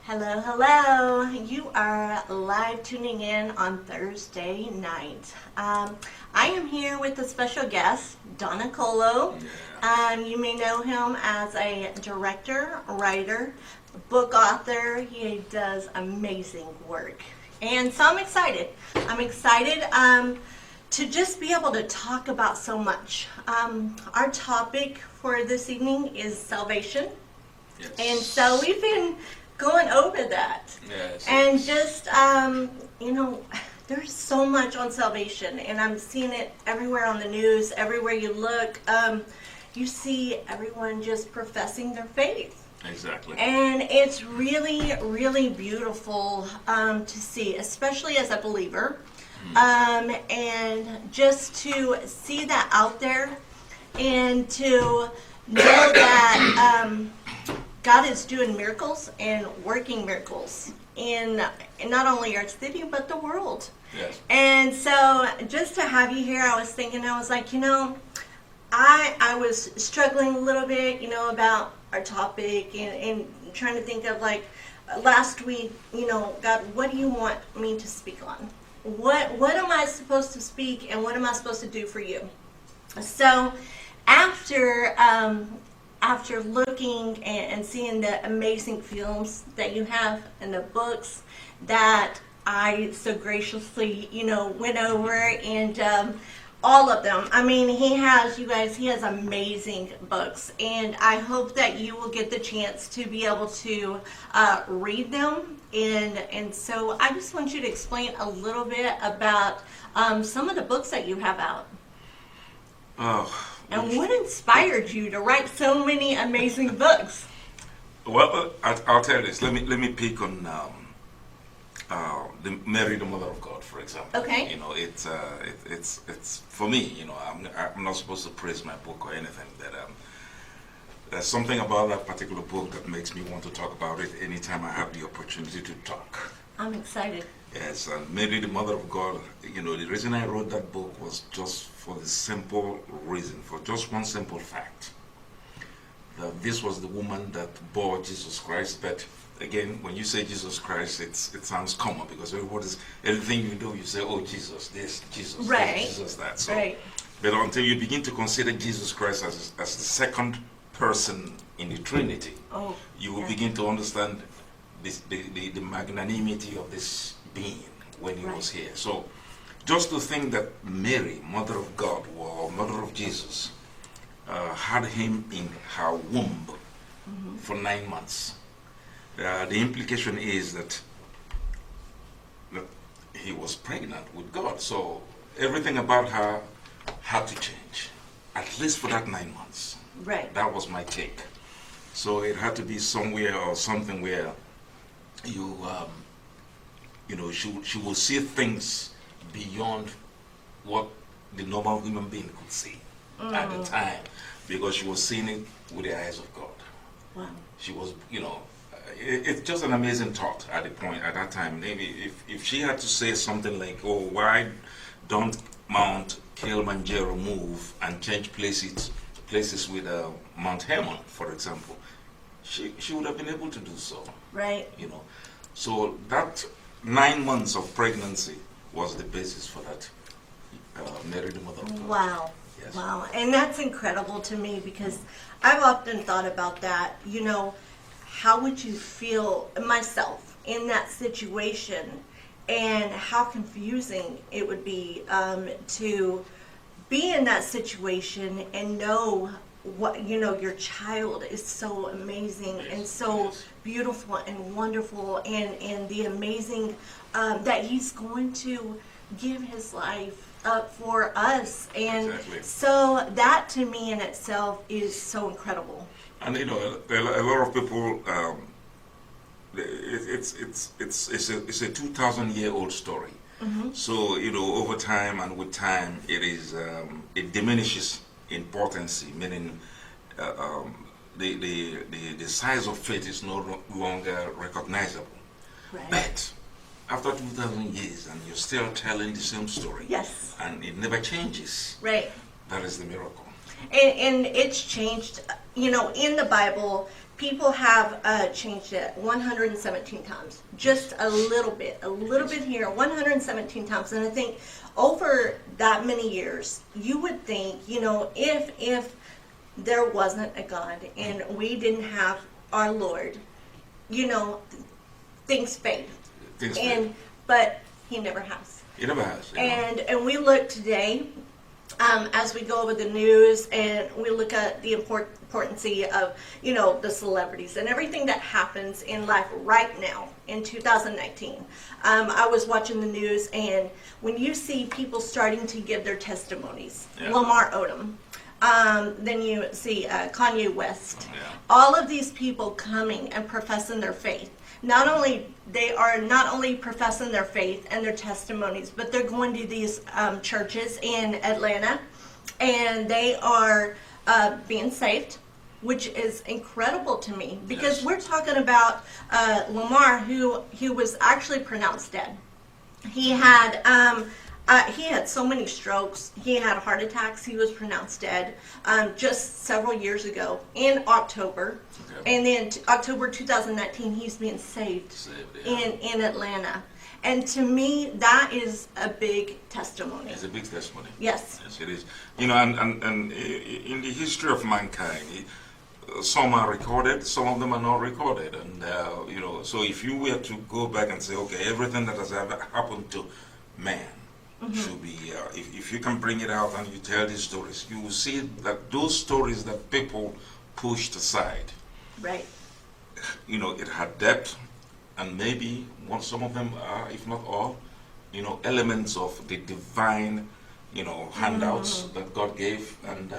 Hello, hello. You are live tuning in on Thursday night. I am here with a special guest, Donna Colo. You may know him as a director, writer, book author. He does amazing work. And so I'm excited. I'm excited to just be able to talk about so much. Our topic for this evening is salvation. Yes. And so we've been going over that. Yes. And just, there's so much on salvation, and I'm seeing it everywhere on the news, everywhere you look. You see everyone just professing their faith. Exactly. And it's really, really beautiful to see, especially as a believer. And just to see that out there and to know that God is doing miracles and working miracles in not only our city, but the world. Yes. And so just to have you here, I was thinking, I was like, I was struggling a little bit, about our topic and trying to think of like last week, God, what do you want me to speak on? What am I supposed to speak and what am I supposed to do for you? So after looking and seeing the amazing films that you have and the books that I so graciously, went over and all of them. I mean, he has amazing books, and I hope that you will get the chance to be able to read them. And so I just want you to explain a little bit about some of the books that you have out. And what inspired you to write so many amazing books? Well, I'll tell you this. Let me pick on the Mary, the Mother of God, for example. Okay. It's for me. I'm not supposed to praise my book or anything. But there's something about that particular book that makes me want to talk about it anytime I have the opportunity to talk. I'm excited. Yes, and Mary, the Mother of God, the reason I wrote that book was just for the simple reason, for just one simple fact, that this was the woman that bore Jesus Christ. But again, when you say Jesus Christ, it sounds common because everything you do, you say, oh, Jesus, this, Jesus, right. this, Jesus, that. So, right. But until you begin to consider Jesus Christ as the second person in the Trinity, you will begin to understand the magnanimity of this being when he was here. So just to think that Mary, Mother of God, or Mother of Jesus, had him in her womb for 9 months. The implication is that he was pregnant with God. So everything about her had to change, at least for that 9 months. Right. That was my take. So it had to be somewhere or something where she will see things beyond what the normal human being could see at the time, because she was seeing it with the eyes of God. Wow. She was, it's just an amazing thought at that time. Maybe if she had to say something like, oh, why don't Mount Kilimanjaro move and change places with Mount Hermon, for example, she would have been able to do so. Right. So that 9 months of pregnancy was the basis for that Mary, the Mother of God. Wow. Yes. Wow. And that's incredible to me because I've often thought about that. How would you feel myself in that situation, and how confusing it would be to be in that situation and know what your child is so amazing and so beautiful and wonderful, and the amazing that he's going to give his life up for us. And exactly. So that to me in itself is so incredible. And a lot of people, it's a 2,000-year-old story. So over time and with time, it diminishes importance, meaning the size of faith is no longer recognizable. Right. But after 2,000 years, and you're still telling the same story, Yes. and it never changes. Right. That is the miracle. And it's changed, in the Bible, people have changed it 117 times. Just a little bit here, 117 times. And I think over that many years, you would think, if there wasn't a God and we didn't have our Lord, things fade. But He never has. He never has. And we look today, as we go over the news and we look at the importance of, the celebrities and everything that happens in life right now in 2019. I was watching the news, and when you see people starting to give their testimonies, Lamar Odom, then you see Kanye West, all of these people coming and professing their faith. They are not only professing their faith and their testimonies, but they're going to these churches in Atlanta, and they are being saved, which is incredible to me, because we're talking about Lamar, who was actually pronounced dead. He had so many strokes. He had heart attacks. He was pronounced dead just several years ago in October. Okay. And then October 2019, he's being saved in Atlanta. And to me, that is a big testimony. It's a big testimony. Yes. Yes, it is. And in the history of mankind, some are recorded, some of them are not recorded. And, so if you were to go back and say, okay, everything that has ever happened to man, should be, if you can bring it out and you tell these stories, you will see that those stories that people pushed aside, right? It had depth, and maybe some of them are, if not all, elements of the divine, handouts that God gave, and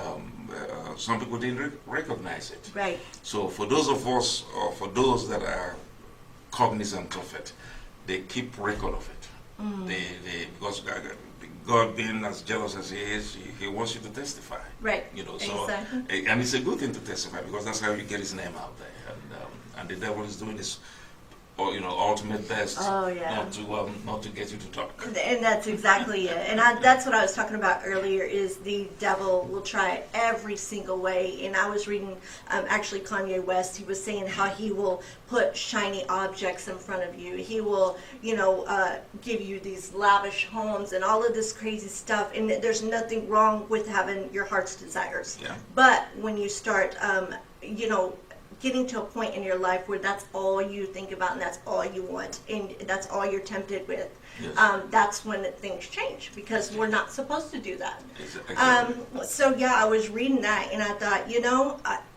some people didn't recognize it. Right. So for those of us, or for those that are cognizant of it, they keep record of it. Because God, being as jealous as He is, He wants you to testify. Right. Exactly. And it's a good thing to testify, because that's how you get His name out there. And the devil is doing his, ultimate best not to get you to talk. And that's exactly it. And that's what I was talking about earlier, is the devil will try every single way. And I was reading, actually, Kanye West, he was saying how he will put shiny objects in front of you. He will, give you these lavish homes and all of this crazy stuff. And there's nothing wrong with having your heart's desires. Yeah. But when you start, getting to a point in your life where that's all you think about and that's all you want and that's all you're tempted with, that's when things change, because we're not supposed to do that. Exactly. I was reading that and I thought,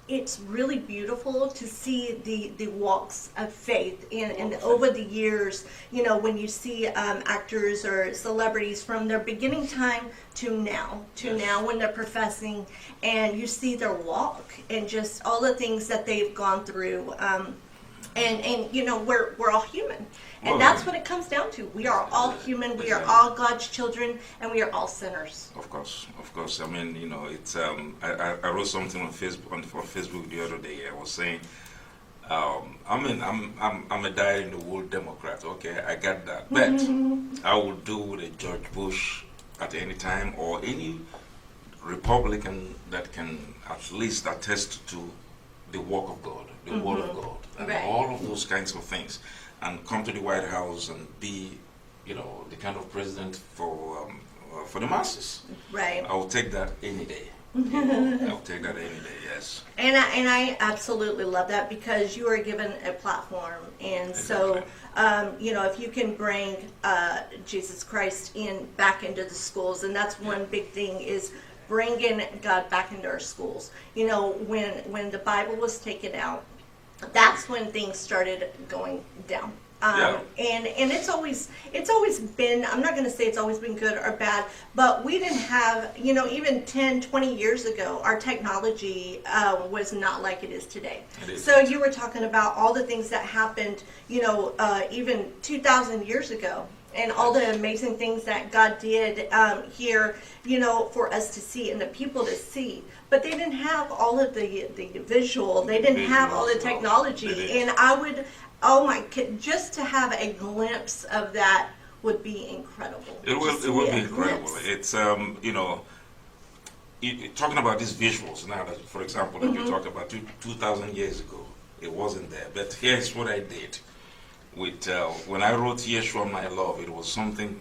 it's really beautiful to see the walks of faith and over the years, when you see actors or celebrities from their beginning time to now when they're professing, and you see their walk and just all the things that they've gone through, and we're all human. And that's what it comes down to. We are all human. We are all God's children, and we are all sinners. Of course. I mean, it's. I wrote something on Facebook the other day. I was saying, I'm a dyed-in-the-wool Democrat. Okay, I got that. But I would do with a George Bush at any time, or any Republican that can at least attest to the work of God, the Word of God, and all of those kinds of things, and come to the White House and be, the kind of president for the masses. Right. I will take that any day. I'll take that any day. Yes. And I absolutely love that, because you are given a platform, and so if you can bring Jesus Christ back into the schools, and that's one big thing, is bringing God back into our schools. When the Bible was taken out, that's when things started going down. And it's always been, I'm not going to say it's always been good or bad, but we didn't have, even 10, 20 years ago, our technology was not like it is today. So you were talking about all the things that happened, even 2,000 years ago. And all the amazing things that God did here, for us to see and the people to see. But they didn't have all of the visual. They didn't have all the technology. And I would, just to have a glimpse of that would be incredible. It will be incredible. It's, talking about these visuals now, that, for example, that you talked about 2,000 years ago, it wasn't there. But here's what I did with when I wrote Yeshua My Love. It was something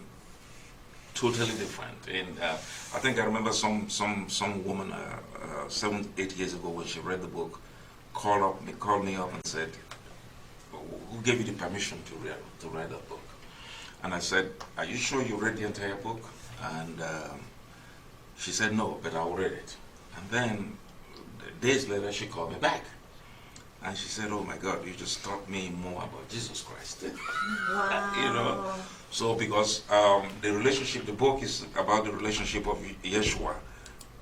totally different. And I think I remember some woman 7-8 years ago when she read the book, called me up and said, "Who gave you the permission to write that book?" And I said, "Are you sure you read the entire book?" And she said, "No, but I'll read it." And then days later, she called me back. And she said, "Oh my God, you just taught me more about Jesus Christ." Wow. You know, so because the relationship, the book is about the relationship of Yeshua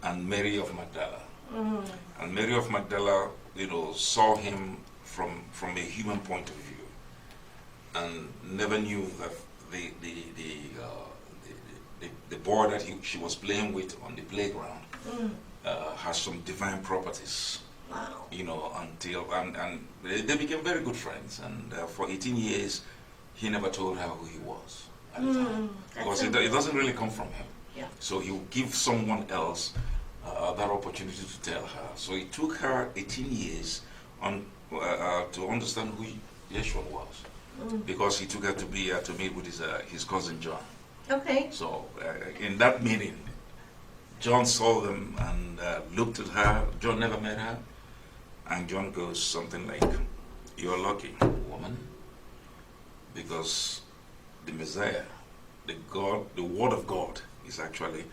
and Mary of Magdala. And Mary of Magdala, saw him from a human point of view, and never knew that the boy that she was playing with on the playground has some divine properties. Wow. Until and they became very good friends, and for 18 years he never told her who he was at the time, because it doesn't really come from him. Yeah. So he will give someone else that opportunity to tell her. So it took her 18 years to understand who Yeshua was, because he took her to meet with his cousin John. Okay. So in that meeting, John saw them and looked at her. John never met her. And John goes something like, "You're lucky, woman, because the Messiah, the Word of God, is actually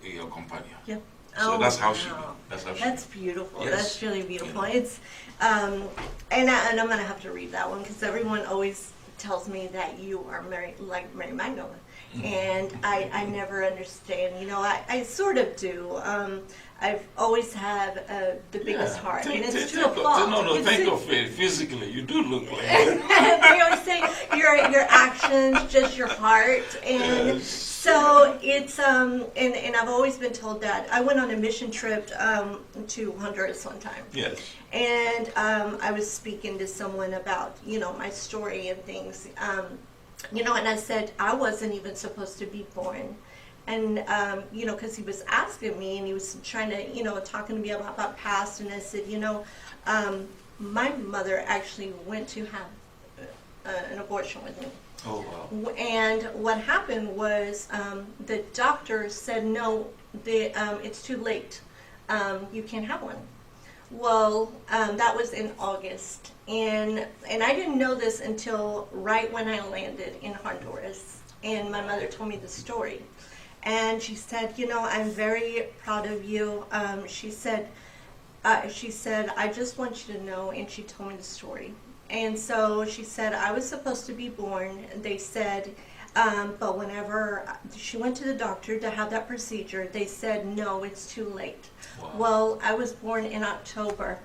your companion." Yep. So that's how she. Wow. That's beautiful. Yes. That's really beautiful. Yeah. It's and I'm gonna have to read that one because everyone always tells me that you are Mary Magdalene, and I never understand. I sort of do. I've always had the biggest heart, and it's to a fault. No, think of it physically. You do look like They always say your actions, just your heart, and Yes. so it's and I've always been told that. I went on a mission trip to Honduras one time. Yes. And I was speaking to someone about, my story and things, and I said I wasn't even supposed to be born. And, because he was asking me and he was trying to, talking to me about past. And I said, my mother actually went to have an abortion with me. Oh, wow. And what happened was the doctor said, "No, it's too late. You can't have one." Well, that was in August, and I didn't know this until right when I landed in Honduras, and my mother told me the story, and she said, "I'm very proud of you." She said, "I just want you to know," and she told me the story, and so she said, "I was supposed to be born." They said, but whenever she went to the doctor to have that procedure, they said, "No, it's too late." Wow. Well, I was born in October,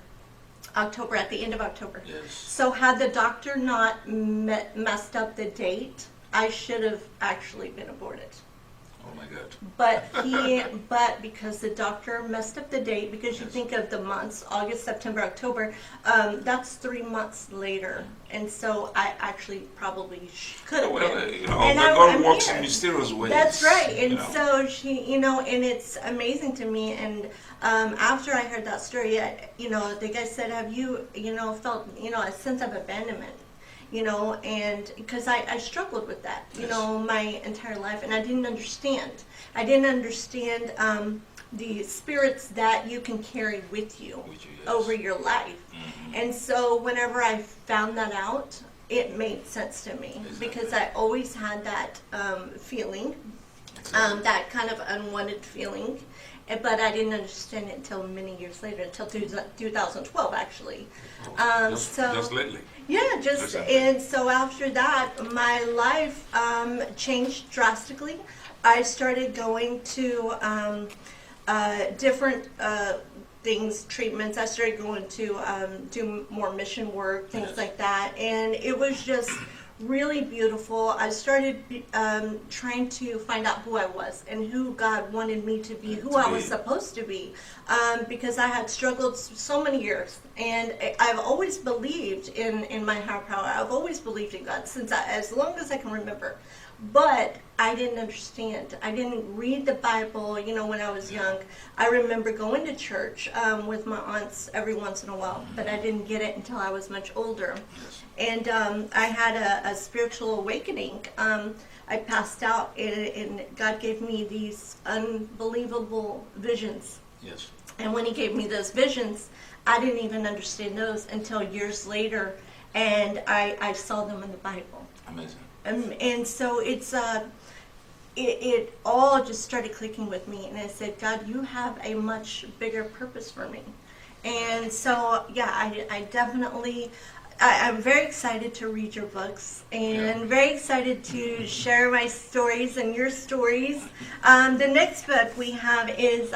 at the end of October. Yes. So had the doctor not messed up the date, I should have actually been aborted. Oh my God. But because the doctor messed up the date, because you think of the months, August, September, October, that's 3 months later. And so I actually probably could have been. And God works here. in mysterious ways. That's right. And so she, and it's amazing to me. And after I heard that story, the guy said, "Have you, felt, a sense of abandonment?" And because I struggled with that, my entire life, and I didn't understand. I didn't understand the spirits that you can carry with you Yes. over your life. Mm-hmm. And so whenever I found that out, it made sense to me, Exactly. because I always had that feeling, that kind of unwanted feeling. But I didn't understand it until many years later, until 2012 actually. Just lately. Yeah, and so after that, my life changed drastically. I started going to different things, treatments. I started going to do more mission work, things Yes. like that, and it was just really beautiful. I started trying to find out who I was and who God wanted me to be, who I was supposed to be, because I had struggled so many years, and I've always believed in my higher power. I've always believed in God since as long as I can remember. But I didn't understand. I didn't read the Bible, when I was young. I remember going to church with my aunts every once in a while, but I didn't get it until I was much older. And I had a spiritual awakening. I passed out, and God gave me these unbelievable visions. Yes. And when He gave me those visions, I didn't even understand those until years later, and I saw them in the Bible. Amazing. And so it all just started clicking with me, and I said, God, you have a much bigger purpose for me. And so, yeah, I definitely, I'm very excited to read your books, and very excited to share my stories and your stories. The next book we have is,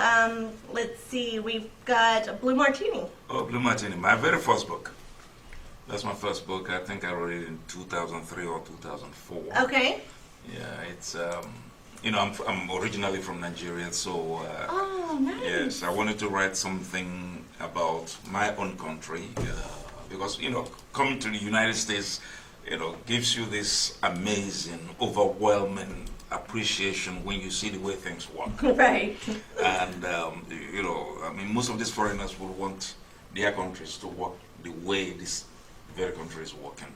let's see, we've got Blue Martini. Oh, Blue Martini, my very first book. That's my first book. I think I wrote it in 2003 or 2004. Okay. Yeah, it's I'm originally from Nigeria, so Oh, nice. yes, I wanted to write something about my own country because coming to the United States, gives you this amazing, overwhelming appreciation when you see the way things work. Right. And most of these foreigners will want their countries to work the way this very country is working.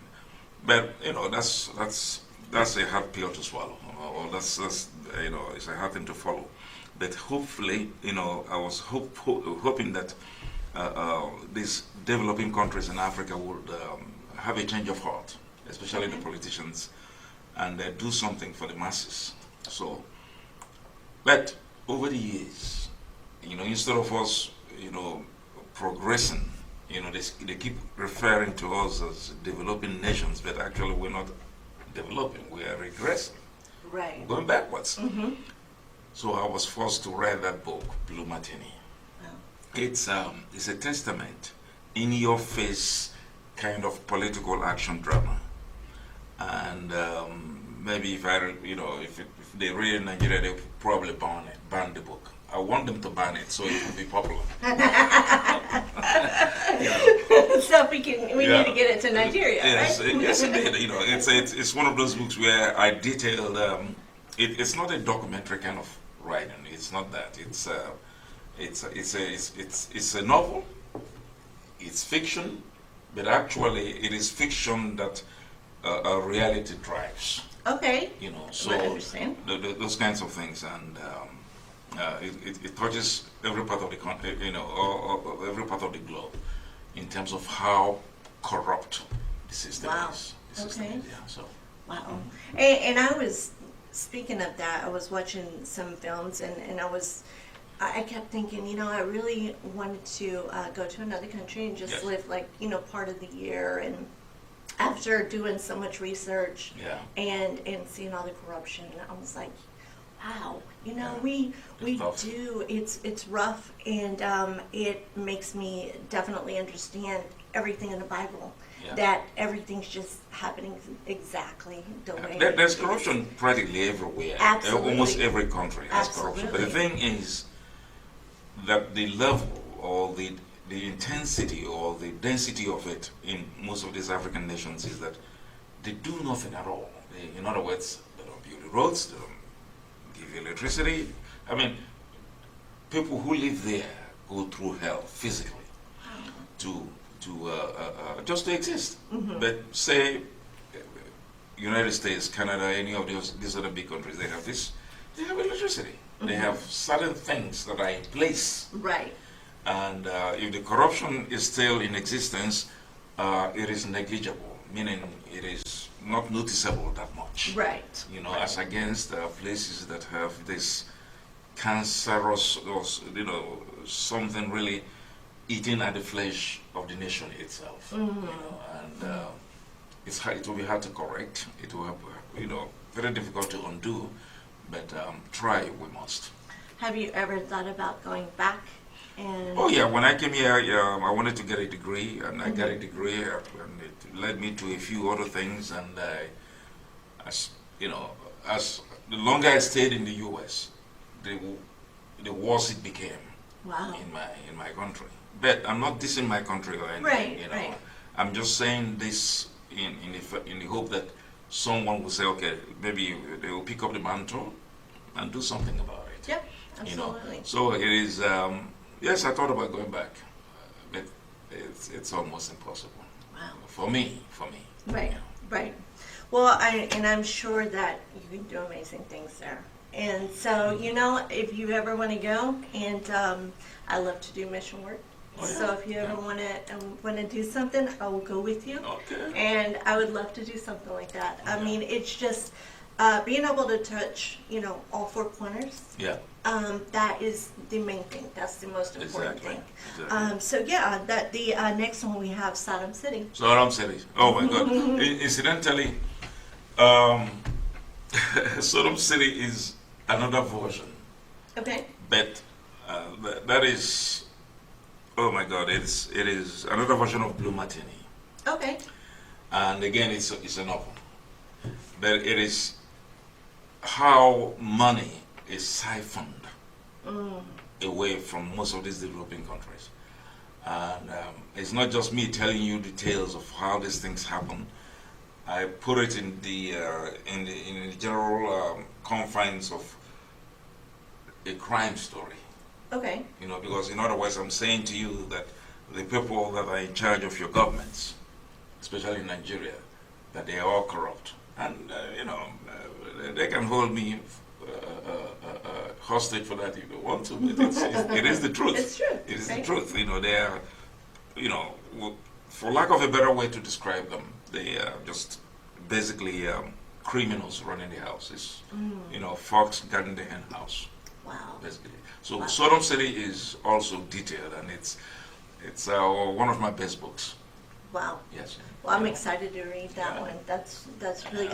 But that's a hard pill to swallow, or that's it's a hard thing to follow. But hopefully, I was hoping that these developing countries in Africa would have a change of heart, especially the politicians, and do something for the masses. So, but over the years, instead of us, progressing, they keep referring to us as developing nations, but actually we're not developing, we are regressing. Right. Going backwards. Mm-hmm. So I was forced to write that book, Blue Martini. Wow. It's a testament, in your face kind of political action drama. And maybe if they read in Nigeria, they'll probably ban the book. I want them to ban it so it will be popular. So we need to get it to Nigeria, yes, right? Yes, indeed. It's one of those books where I detailed. It's not a documentary kind of writing. It's not that. It's a novel. It's fiction, but actually it is fiction that a reality drives. Okay. So I understand. Those kinds of things, and it touches every part of the country, or every part of the globe, in terms of how corrupt the system is. Okay. Yeah. So. Wow. And I was, speaking of that, I was watching some films, and I kept thinking, I really wanted to go to another country and just live part of the year. And after doing so much research and seeing all the corruption, I was like, wow, we do. It's rough, and it makes me definitely understand everything in the Bible. Yeah. That everything's just happening exactly the way. There's corruption practically everywhere. Absolutely. Almost every country has corruption. But the thing is that the level or the intensity or the density of it in most of these African nations is that they do nothing at all. In other words, they don't build the roads, they don't give you electricity. I mean, people who live there go through hell physically just to exist. Mm-hmm. But say United States, Canada, any of these other big countries, they have electricity. Mm-hmm. They have certain things that are in place. Right. And if the corruption is still in existence, it is negligible, meaning it is not noticeable that much. Right. As against places that have this cancerous, or, something really eating at the flesh of the nation itself. Mm-hmm. And it will be hard to correct. It will be, very difficult to undo, but try we must. Have you ever thought about going back And Oh yeah, when I came here, I wanted to get a degree, and I got a degree, and it led me to a few other things. And as you know, as the longer I stayed in the U.S., the worse it became wow. in my country. But I'm not dissing my country or anything. Right, You know, right. I'm just saying this in the hope that someone will say, okay, maybe they will pick up the mantle and do something about it. Yep, You know, absolutely. so it is. Yes, I thought about going back, but it's almost impossible Wow. for me. Right, right. Well, I'm sure that you can do amazing things there. And so, you know, if you ever want to go, and I love to do mission work. Oh, yeah. So if you ever Yeah. want to do something, I will go with you. Okay. And I would love to do something like that. I Okay. mean, it's just being able to touch, you know, all four corners. Yeah. That is the main thing. That's the most important Exactly. thing. Exactly. So yeah, that the next one we have Sodom City. Sodom City. Oh my God. Incidentally, Sodom City is another version, Okay. but that is. Oh my God! It is another version of Blue Martini, Okay. and again, it's a novel, but it is how money is siphoned away from most of these developing countries. And it's not just me telling you details of how these things happen. I put it in the general confines of a crime story. Okay. You know, because in other words, I'm saying to you that the people that are in charge of your governments, especially in Nigeria, that they are all corrupt, and they can hold me hostage for that if they want to. But it is the truth. It's true. It is right? the truth. You know, they are, for lack of a better way to describe them, they are just basically criminals running the houses. Fox guarding the hen house, Wow. basically. So Wow. Sodom City is also detailed, and it's one of my best books. Wow. Yes. Well, I'm excited to read that Yeah. one. That's really.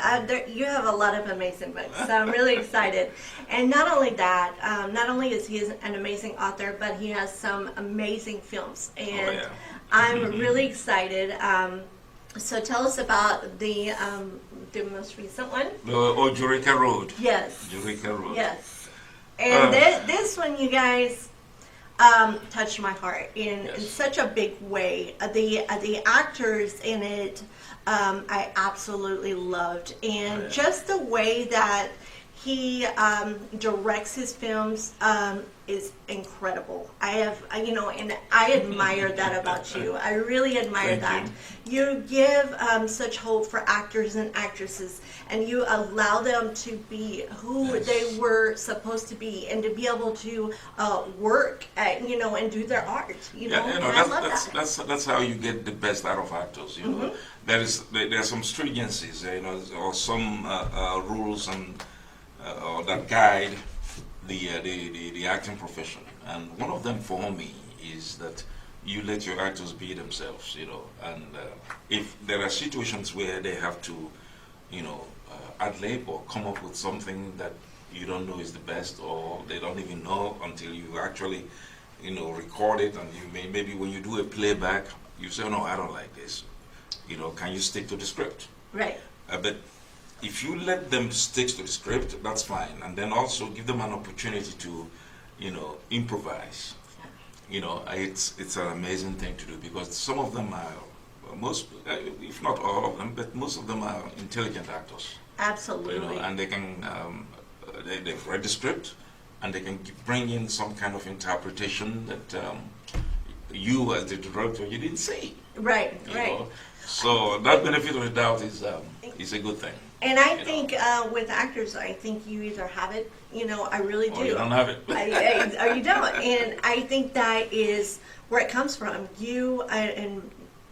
You have a lot of amazing books, so I'm really excited. And not only that, not only is he an amazing author, but he has some amazing films, and yeah. I'm really excited. So tell us about the most recent one. Jurica Road. Yes. Jurica Road. Yes. And this one, you guys, touched my heart in Yes. such a big way. The actors in it, I absolutely loved, and yeah. just the way that he directs his films is incredible. And I admire that about you. I really admire Thank that. You give such hope for actors and actresses, and you allow them to be who Yes. they were supposed to be, and to be able to work at, and do their art. And I love that. that's how you get the best out of actors. There are some stringencies, or some rules and that guide the acting profession. And one of them for me is that you let your actors be themselves. And if there are situations where they have to, ad-lib or come up with something that you don't know is the best, or they don't even know until you actually, record it, and maybe when you do a playback, you say, "Oh, no, I don't like this." Can you stick to the script? Right. But if you let them stick to the script, that's fine, and then also give them an opportunity to, improvise. It's an amazing thing to do, because some of them are if not all of them, but most of them are intelligent actors. Absolutely. And they can they've read the script, and they can bring in some kind of interpretation that you as the director you didn't see. Right. you Right. know. So that benefit of the doubt is a good thing. And I think with actors, I think you either have it, I really do. Or you don't have it. Or you don't. And I think that is where it comes from. And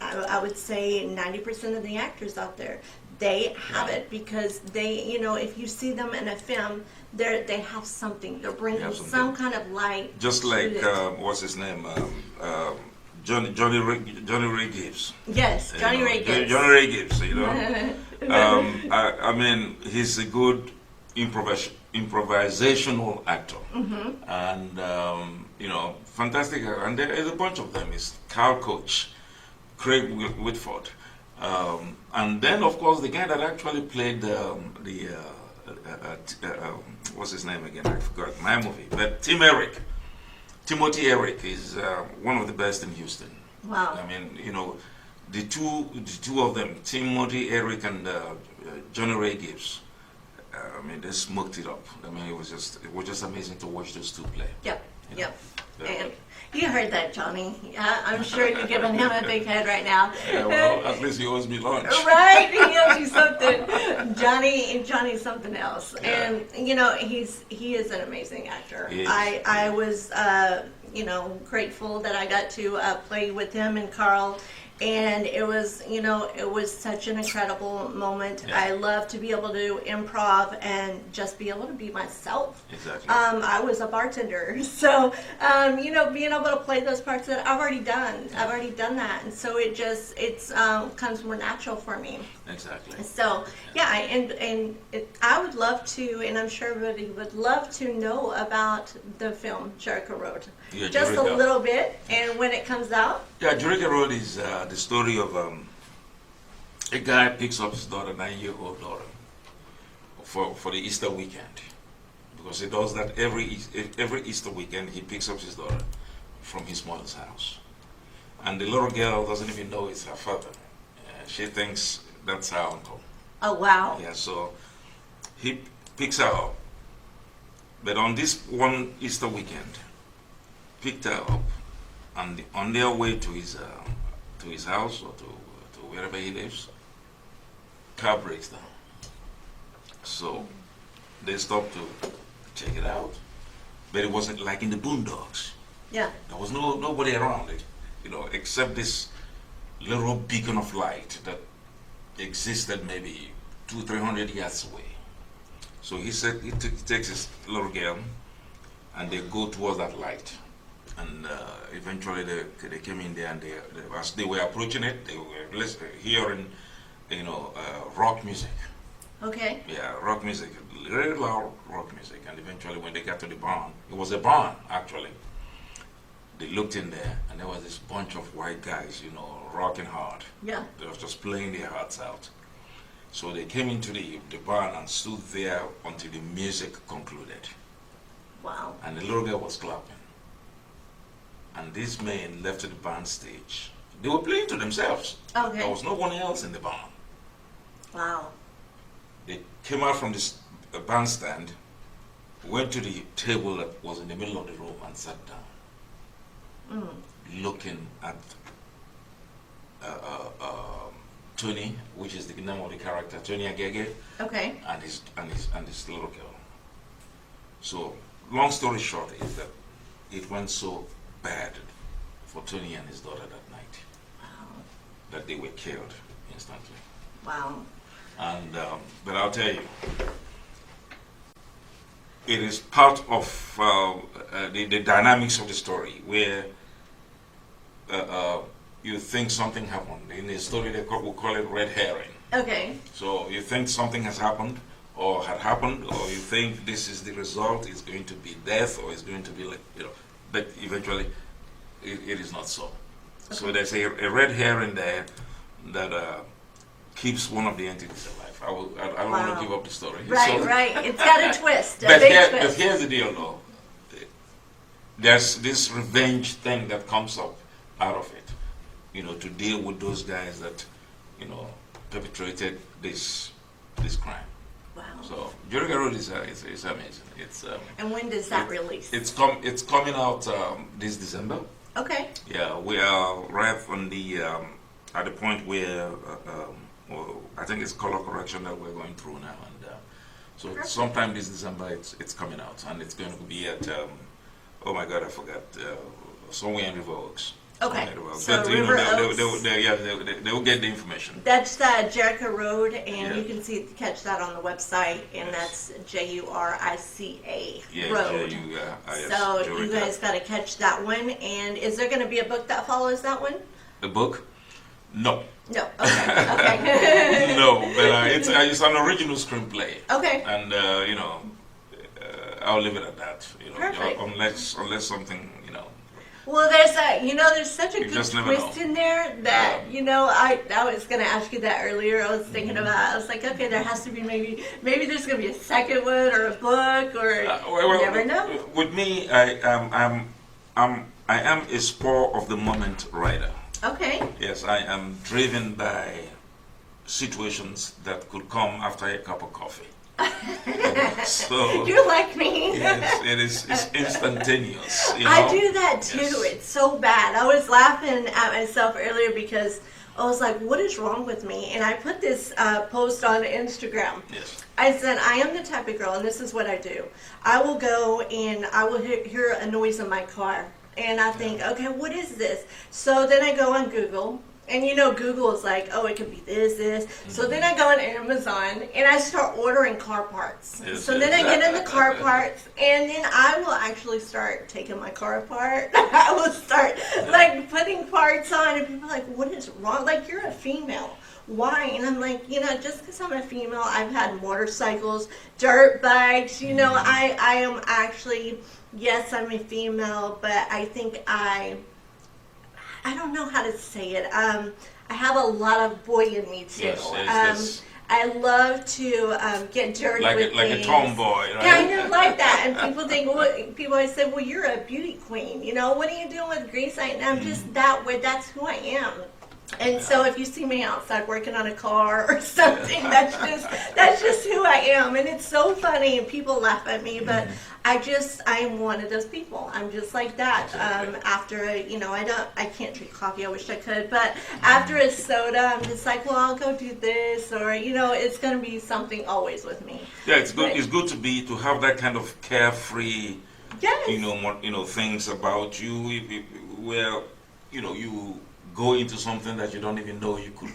I would say 90% of the actors out there, they have it, because they, if you see them in a film, they have something. They're bringing something. some kind of light. Just to like it. what's his name, Johnny Ray Gibbs. Yes, Johnny Ray Gibbs. Johnny Ray Gibbs. I mean, he's a good improvisational actor, and fantastic. And there is a bunch of them. It's Carl Coach, Craig Whitford, and then of course the guy that actually played what's his name again? I forgot my movie. But Timothy Eric is one of the best in Houston. Wow. I mean, the two of them, Timothy Eric and Johnny Ray Gibbs. I mean, they smoked it up. I mean, it was just amazing to watch those two play. Yep. You know? Yep. And you heard that, Johnny. I'm sure you're giving him a big head right now. Yeah, well, at least he owes me lunch. Right? He owes you something. Johnny's something else. Yeah. And, he is an amazing actor. He is. I was, grateful that I got to play with him and Carl. And it was such an incredible moment. Yeah. I love to be able to improv and just be able to be myself. Exactly. I was a bartender, so being able to play those parts that I've already done. I've already done that, and so it comes more natural for me. Exactly. So I would love to, and I'm sure everybody would love to know about the film Jericho Road, Yeah, just Jericho. a little bit, and when it comes out. Yeah, Jericho Road is the story of a guy picks up his daughter, 9-year-old daughter, for the Easter weekend, because he does that every Easter weekend. He picks up his daughter from his mother's house, and the little girl doesn't even know it's her father. She thinks that's her uncle. Oh wow! Yeah, so he picks her up, but on this one Easter weekend, picked her up, and on their way to his house or to wherever he lives, car breaks down. So they stopped to check it out, but it wasn't like in the boondocks. Yeah. There was nobody around it, except this little beacon of light that existed maybe 200-300 yards away. So he said he takes his little girl, and they go towards that light. And eventually they came in there, and as they were approaching it, they were hearing, rock music. Okay. Yeah, rock music, very loud rock music. And eventually when they got to the barn, it was a barn actually. They looked in there, and there was this bunch of white guys, rocking hard. Yeah. They were just playing their hearts out. So they came into the barn and stood there until the music concluded. Wow. And the little girl was clapping. And these men left the band stage. They were playing to themselves. Okay. There was no one else in the band. Wow. They came out from this bandstand, went to the table that was in the middle of the room and sat down, looking at Tony, which is the name of the character, Tony Agege, Okay. and his little girl. So, long story short is that it went so bad for Tony and his daughter that night Wow. that they were killed instantly. Wow. And but I'll tell you, it is part of the dynamics of the story where you think something happened. In the story, we call it red herring. Okay. So you think something has happened or had happened, or you think this is the result, it's going to be death, or it's going to be but eventually it is not so. Okay. So there's a red herring there that keeps one of the entities alive. I don't want to give up the story. Right, right. It's got a twist, a but big twist. But here's the deal, though. There's this revenge thing that comes up out of it, to deal with those guys that, perpetrated this crime. Wow. So Jericho Road is amazing. It's And when does that release? It's coming out this December. Okay. Yeah, we are right on the at the point where I think it's color correction that we're going through now, and so Perfect. sometime this December it's coming out, and it's going to be at oh my God, I forgot, somewhere in River Oaks. Okay. So But River Oaks. they will get the information. That's Jericho Road, and Yeah. you can catch that on the website, and Yes. that's JURICA Yeah, Road. yes, So you Jericho. guys got to catch that one. And is there going to be a book that follows that one? The book? No. No. Okay. Okay. No, but it's an original screenplay. Okay. And I'll leave it at that. Perfect. Unless something Well, there's such a You good just never twist know. in there that, I was going to ask you that earlier. I was Mm-hmm. thinking about, I was like, okay, there has to be maybe there's going to be a second one or a book or, you never know. With me, I am a spur of the moment writer. Okay. Yes, I am driven by situations that could come after a cup of coffee. So You're like me. yes, it's instantaneous. I do that too. Yes. It's so bad. I was laughing at myself earlier because I was like, what is wrong with me? And I put this post on Instagram. Yes. I said, I am the type of girl, and this is what I do. I will go and I will hear a noise in my car. And I think, okay, what is this? So then I go on Google. And Google is like, oh, it could be this. Mm-hmm. So then I go on Amazon and I start ordering car parts. Yes, So then I get in the car parts and then I will actually start taking my car apart. I will start like putting parts on and people are like, what is wrong? Like, you're a female. Why? And I'm like, just because I'm a female, I've had motorcycles, dirt bikes, I am actually, yes, I'm a female, but I think I don't know how to say it. I have a lot of boy in me too. Yes. I love to get dirty with Like a things. tomboy, right? Kind of like that. And people think, people always say, well, you're a beauty queen. What are you doing with grease? And I'm just that way. That's who I am. And so if you see me outside working on a car or something, that's just who I am. And it's so funny and people laugh at me, but I am one of those people. I'm just like that. After I can't drink coffee. I wish I could, but after a soda, I'm just like, well, I'll go do this, or it's going to be something always with me. Yeah, it's good. It's good to have that kind of carefree, Yes. things about you. Where you go into something that you don't even know you could,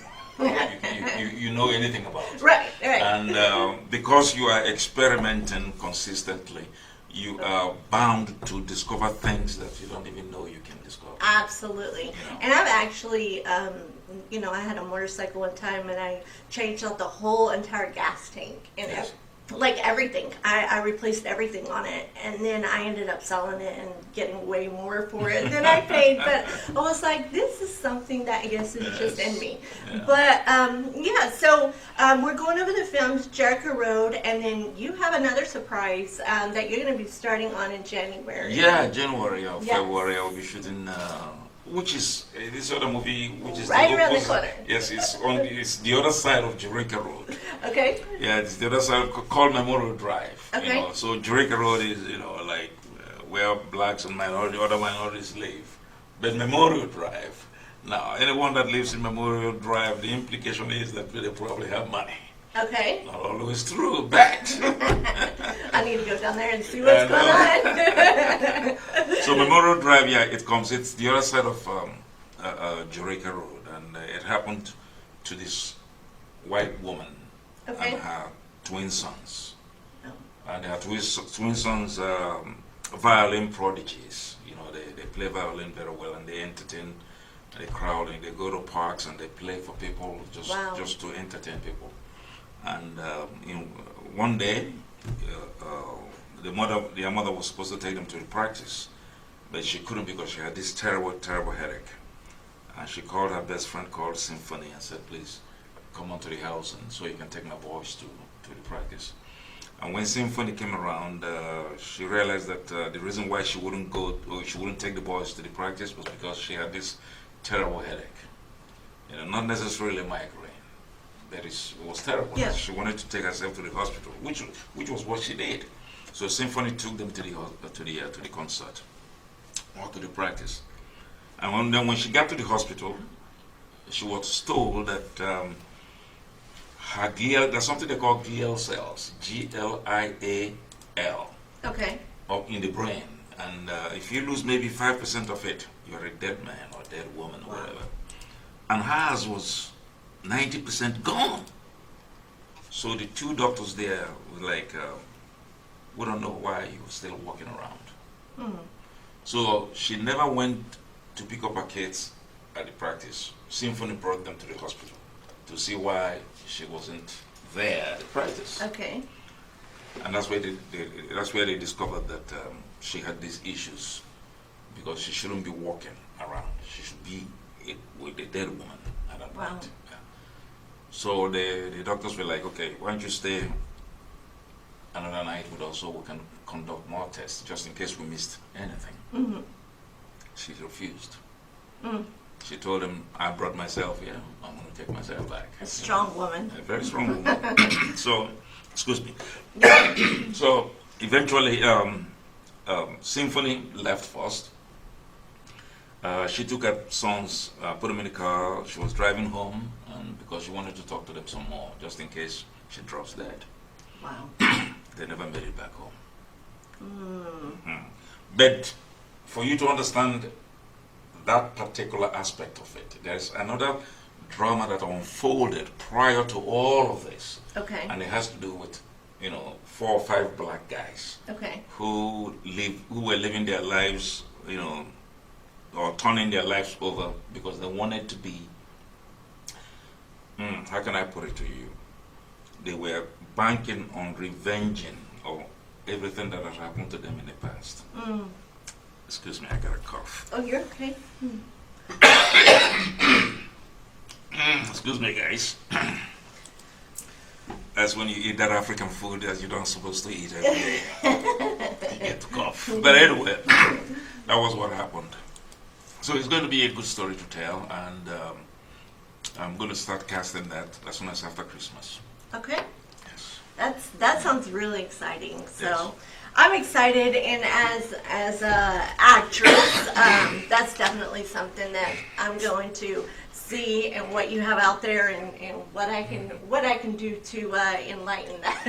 you know anything about. Right. And because you are experimenting consistently, you are bound to discover things that you don't even know you can discover. Absolutely. And I've actually, I had a motorcycle one time and I changed out the whole entire gas tank and Yes. like everything. I replaced everything on it, and then I ended up selling it and getting way more for it than I paid. But I was like, this is something that I guess is just in me. Yeah. But so we're going over the films, Jericho Road, and then you have another surprise that you're going to be starting on in January. Yeah, January or Yes. February, I'll be shooting. Which is this other movie, which is Right the around the opposite. corner. Yes, it's the other side of Jericho Road. Okay. Yeah, it's the other side called Memorial Drive. Okay. So Jericho Road is like where blacks and other minorities live. But Memorial Drive, now anyone that lives in Memorial Drive, the implication is that they probably have money. Okay. Not always true, but I need to go down there and see what's going on. so Memorial Drive, it's the other side of Jericho Road, and it happened to this white woman Okay. and her twin sons. Oh. And her twin sons, violin prodigies. They play violin very well, and they entertain the crowd, and they go to parks and they play for people Wow. just to entertain people. And one day, their mother was supposed to take them to the practice, but she couldn't because she had this terrible, terrible headache. And she called her best friend called Symphony and said, please come onto the house and so you can take my boys to the practice. And when Symphony came around, she realized that the reason why she wouldn't take the boys to the practice was because she had this terrible headache. Not necessarily migraine. It was terrible. Yeah. She wanted to take herself to the hospital, which was what she did. So Symphony took them to the concert or to the practice. And then when she got to the hospital, she was told that her glial, there's something they call glial cells, Glial, Okay. up in the brain. And if you lose maybe 5% of it, you're a dead man or dead woman or whatever. And hers was 90% gone. So the two doctors there were like, we don't know why you're still walking around. Hmm. So she never went to pick up her kids at the practice. Symphony brought them to the hospital to see why she wasn't there at the practice. Okay. And that's where they discovered that she had these issues because she shouldn't be walking around. She should be with the dead woman at that Wow. point. Yeah. So the doctors were like, okay, why don't you stay another night with us so we can conduct more tests just in case we missed anything. Mm-hmm. She refused. Mm. She told him, I brought myself here. I'm going to take myself back. A strong woman. A very strong woman. So, excuse me. So, eventually, Symphony left first. She took her sons, put them in the car. She was driving home because she wanted to talk to them some more, just in case she drops dead. Wow. They never made it back home. Mm. But for you to understand that particular aspect of it, there's another drama that unfolded prior to all of this, Okay. and it has to do with 4 or 5 black guys Okay. who were living their lives, or turning their lives over because they wanted to be. How can I put it to you? They were banking on revenging or everything that had happened to them in the past. Mm. Excuse me, I got a cough. Oh, you're okay. Excuse me, guys. That's when you eat that African food that you don't supposed to eat every day. You get to cough. But anyway, that was what happened. So it's going to be a good story to tell, and I'm going to start casting that as soon as after Christmas. Okay. Yes. That sounds really exciting. So Yes. I'm excited, and as a actress, that's definitely something that I'm going to see, and what you have out there, and what I can do to enlighten that.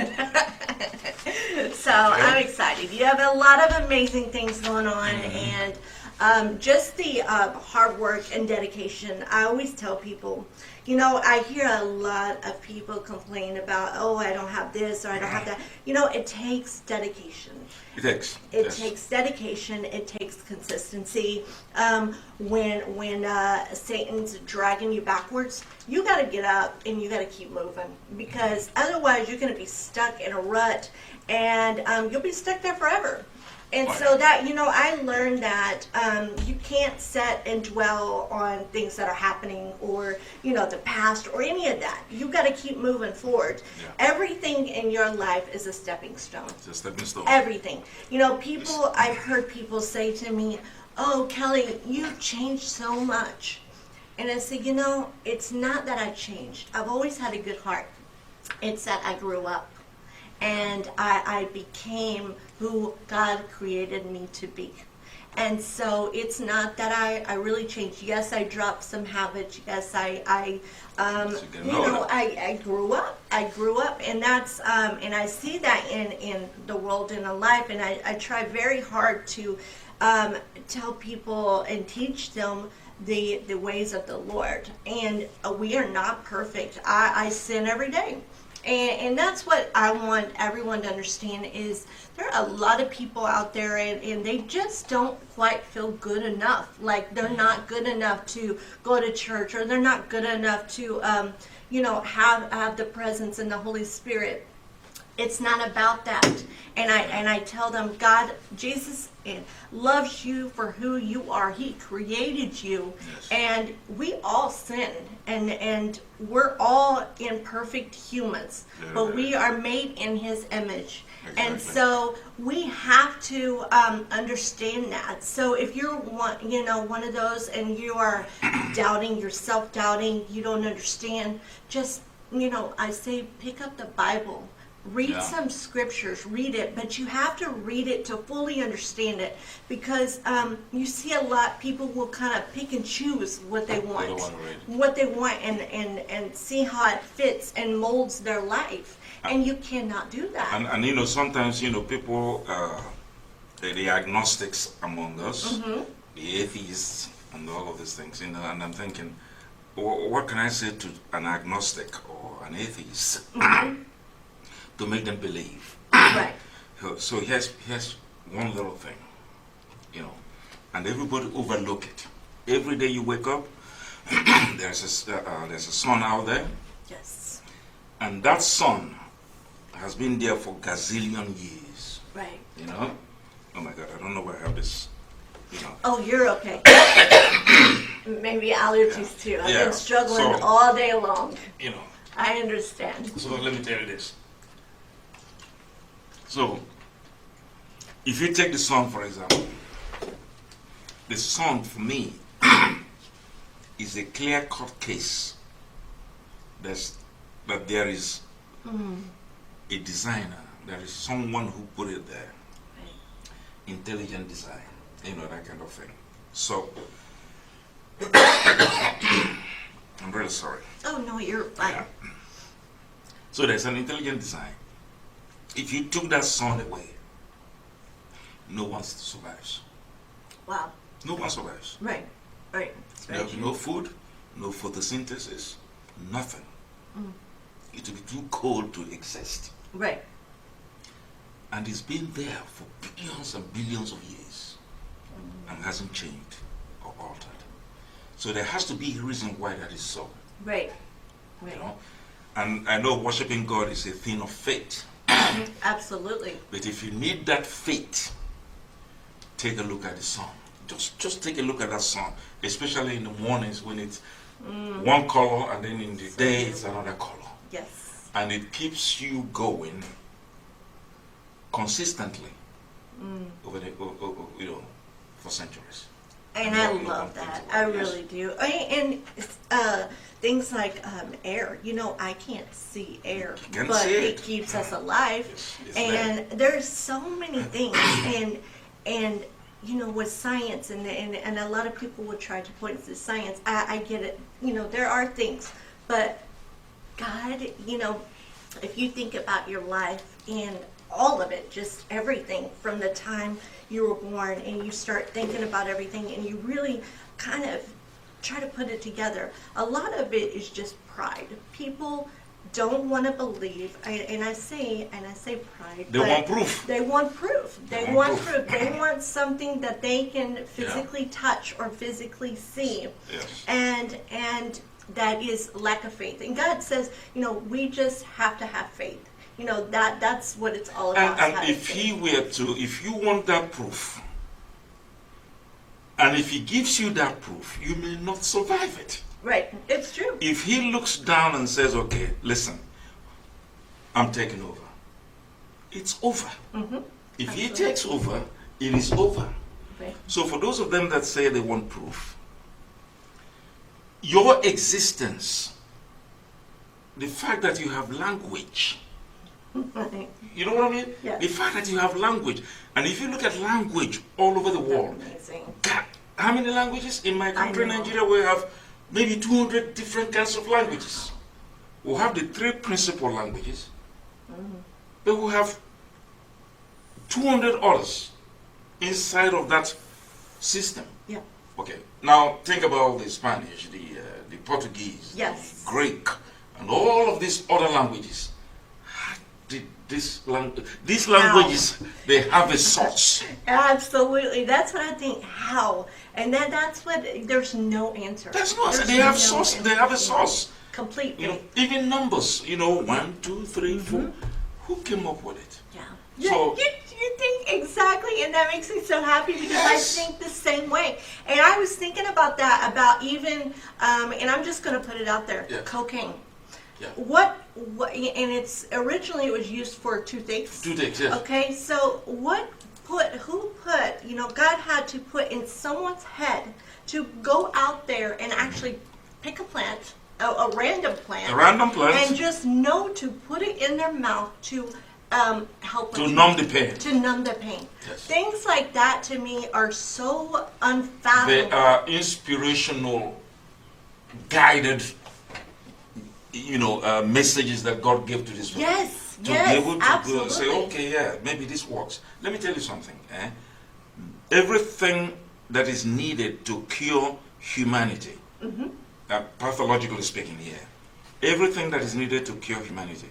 So I'm excited. You have a lot of amazing things going on, and just the hard work and dedication. I always tell people, I hear a lot of people complain about, oh, I don't have this or I don't have that. It takes dedication. It takes. It Yes. takes dedication. It takes consistency. When Satan's dragging you backwards, you got to get up and you got to keep moving, because otherwise you're going to be stuck in a rut, and you'll be stuck there forever. And so that, I learned that you can't set and dwell on things that are happening, or, the past or any of that. You got to keep moving forward. Yeah. Everything in your life is a stepping stone. It's a stepping stone. Everything. I've heard people say to me, oh, Kelly, you've changed so much. And I say, it's not that I changed. I've always had a good heart. It's that I grew up. And I became who God created me to be. And so it's not that I really changed. Yes, I dropped some habits. Yes, I grew up. I grew up, and that's and I see that in the world and in life. And I try very hard to tell people and teach them the ways of the Lord. And we are not perfect. I sin every day. And that's what I want everyone to understand, is there are a lot of people out there, and they just don't quite feel good enough. Like they're not good enough to go to church, or they're not good enough to, have the presence in the Holy Spirit. It's not about that. And I tell them, Jesus loves you for who you are. He created you. Yes. And we all sin. And we're all imperfect humans. Yeah. But we are made in His image. Exactly. And so we have to understand that. So if you're one of those, and you are doubting, you're self-doubting, you don't understand, just, I say pick up the Bible. Read some scriptures, read it, but you have to read it to fully understand it, because you see a lot, people will kind of pick and choose what they want, and see how it fits and molds their life, and you cannot do that. And sometimes, people, the agnostics among us, the atheists, and all of these things, and I'm thinking, what can I say to an agnostic or an atheist? To make them believe. Right. So here's one little thing, and everybody overlook it. Every day you wake up, there's a sun out there, Yes. and that sun has been there for gazillion years. Right. Oh my God, I don't know where I have this You know. Oh, you're okay. Maybe allergies too. I've Yeah. been struggling So- all day long. You know. I understand. So let me tell you this. So, if you take the song, for example, the song for me is a clear-cut case that there is a designer, there is someone who put it there, intelligent design, you know, that kind of thing. So, I'm really sorry. Oh no, you're fine. Yeah. So there's an intelligent design. If you took that song away, no one survives. Wow. No one survives. Right. Right. It's very There'll be true. no food, no photosynthesis, nothing. It will be too cold to exist. Right. And it's been there for billions and billions of years and hasn't changed or altered. So there has to be a reason why that is so. Right. Right. You know? And I know worshiping God is a thing of faith. Absolutely. But if you need that faith, take a look at the song. Just take a look at that song, especially in the mornings when it's one color and then in the day it's another color. Yes. And it keeps you going consistently over the, you know, for centuries. And I love that. I really do. And things like air. You know, I can't see air, Can't but see it it. keeps us alive. It's And there's so many things. And you know, with science, and a lot of people would try to point to science. I get it. You know, there are things, but God, you know, if you think about your life and all of it, just everything from the time you were born, and you start thinking about everything, and you really kind of try to put it together. A lot of it is just pride. People don't want to believe, and I say pride. They but want proof. They want proof. They want want proof. proof. They want something that they can physically touch or physically see. Yes. And that is lack of faith. And God says, you know, we just have to have faith. You know, that's what it's all about. And having if faith. he were to, if you want that proof, and if he gives you that proof, you may not survive it. Right, it's true. If he looks down and says, okay, listen, I'm taking over, it's over. If he Absolutely. takes over, it is over. Right. So for those of them that say they want proof, your existence, the fact that you have language, Right. you know what I mean? Yeah. The fact that you have language, and if you look at language all over the world, Amazing. God, how many languages? In my country, know. Nigeria, we have maybe 200 different kinds of languages. We have the 3 principal languages, but we have 200 others inside of that system. Yeah. Okay, now think about the Spanish, the Portuguese, Yes. the Greek, and all of these other languages. How did these languages, they have a source. Absolutely. That's what I think. How? And that's what, there's no answer. There's no answer. There's They have no source. answer. They have a source. Completely. You know, even numbers. You know, 1, 2, 3, 4. Who came up with it? Yeah. So- you think exactly, and that makes me so happy because Yes. I think the same way. And I was thinking about that, about even, and I'm just going to put it out there, Yeah. cocaine. Yeah. What, and it's originally it was used for toothaches. Toothaches, yes. Okay, so who put, you know, God had to put in someone's head to go out there and actually pick a plant, a random plant. A random plant. And just know to put it in their mouth to help To with- numb the pain. to numb the pain. Yes. Things like that to me are so They unfathomable. are inspirational, guided, you know, messages that God gave to this people. Yes, To yes, be able to absolutely. say, okay, yeah, maybe this works. Let me tell you something. Everything that is needed to cure humanity, pathologically speaking here, everything that is needed to cure humanity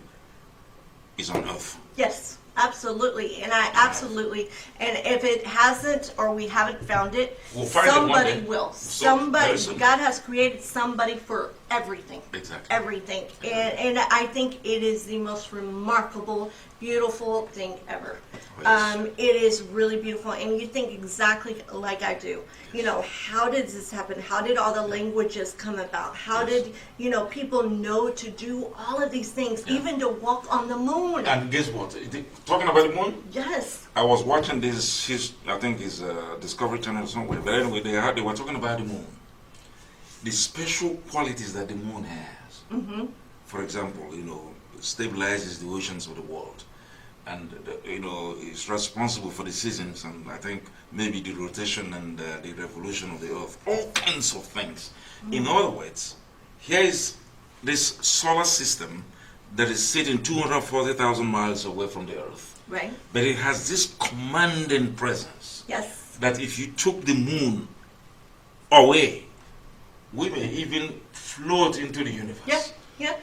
is on earth. Yes, absolutely. And I absolutely, and if it hasn't or we haven't found it, We'll find it one somebody day. will. So, Somebody, very soon. God has created somebody for everything. Exactly. Everything. And I think it is the most remarkable, beautiful thing ever. Yes. It is really beautiful, and you think exactly like I do. You know, how did this happen? How did all the languages come about? How Yes. did, people know to do all of these things, Yeah. even to walk on the moon? And guess what? Talking about the moon, Yes. I was watching this. I think it's Discovery Channel somewhere. But anyway, they were talking about the moon, the special qualities that the moon has. Mm-hmm. For example, stabilizes the oceans of the world, and is responsible for the seasons, and I think maybe the rotation and the revolution of the earth, all kinds of things. In other words, here is this solar system that is sitting 240,000 miles away from the earth, Right. but it has this commanding presence Yes. that if you took the moon away, we may even float into the universe. Yeah.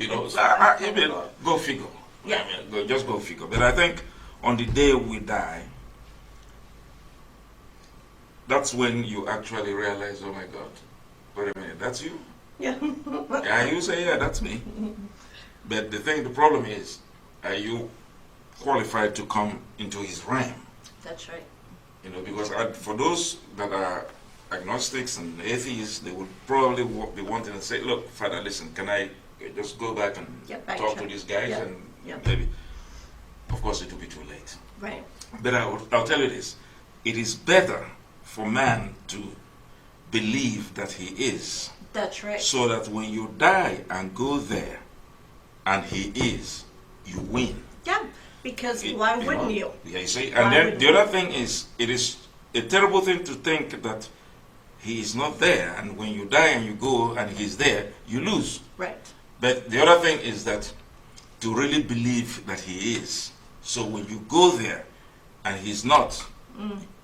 Yeah. So I mean, go figure. Yeah. I mean, just go figure. But I think on the day we die, that's when you actually realize, oh my God, wait a minute, that's you? Yeah. Yeah, you say, yeah, that's me. But the problem is, are you qualified to come into his realm? That's right. Because for those that are agnostics and atheists, they would probably be wanting to say, look, Father, listen, can I just go back and talk to these guys? Yeah. And Yeah. maybe, of course, it will be too late. Right. But I'll tell you this, it is better for man to believe that he is, That's right. so that when you die and go there and he is, you win. Yeah. Because why wouldn't you? Yeah, you see. Why And then wouldn't the you? other thing is, it is a terrible thing to think that he is not there, and when you die and you go and he's there, you lose. Right. But the other thing is that to really believe that he is. So when you go there and he's not,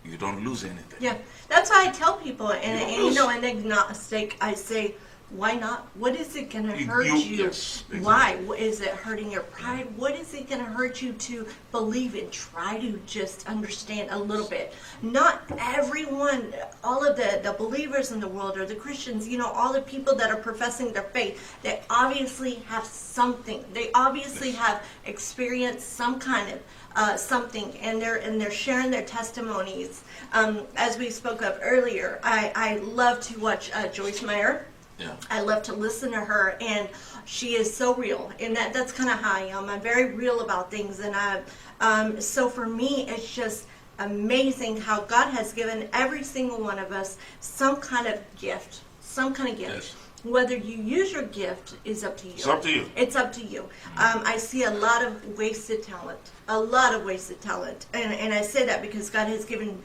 you don't lose anything. Yeah, that's why I tell people, and You don't an agnostic, I say, why not? What is it going to hurt you? Yes, exactly. Why? Is it hurting your pride? What is it going to hurt you to believe and try to just understand a little bit? Not everyone, all of the believers in the world or the Christians, all the people that are professing their faith, they obviously have something. They obviously have experienced some kind of something, and they're sharing their testimonies. As we spoke of earlier, I love to watch Joyce Meyer. Yeah. I love to listen to her, and she is so real, and that's kind of how I am. I'm very real about things, and so for me, it's just amazing how God has given every single one of us some kind of gift, Yes. Whether you use your gift is up to you. It's up to you. It's up to you. I see a lot of wasted talent, and I say that because God has given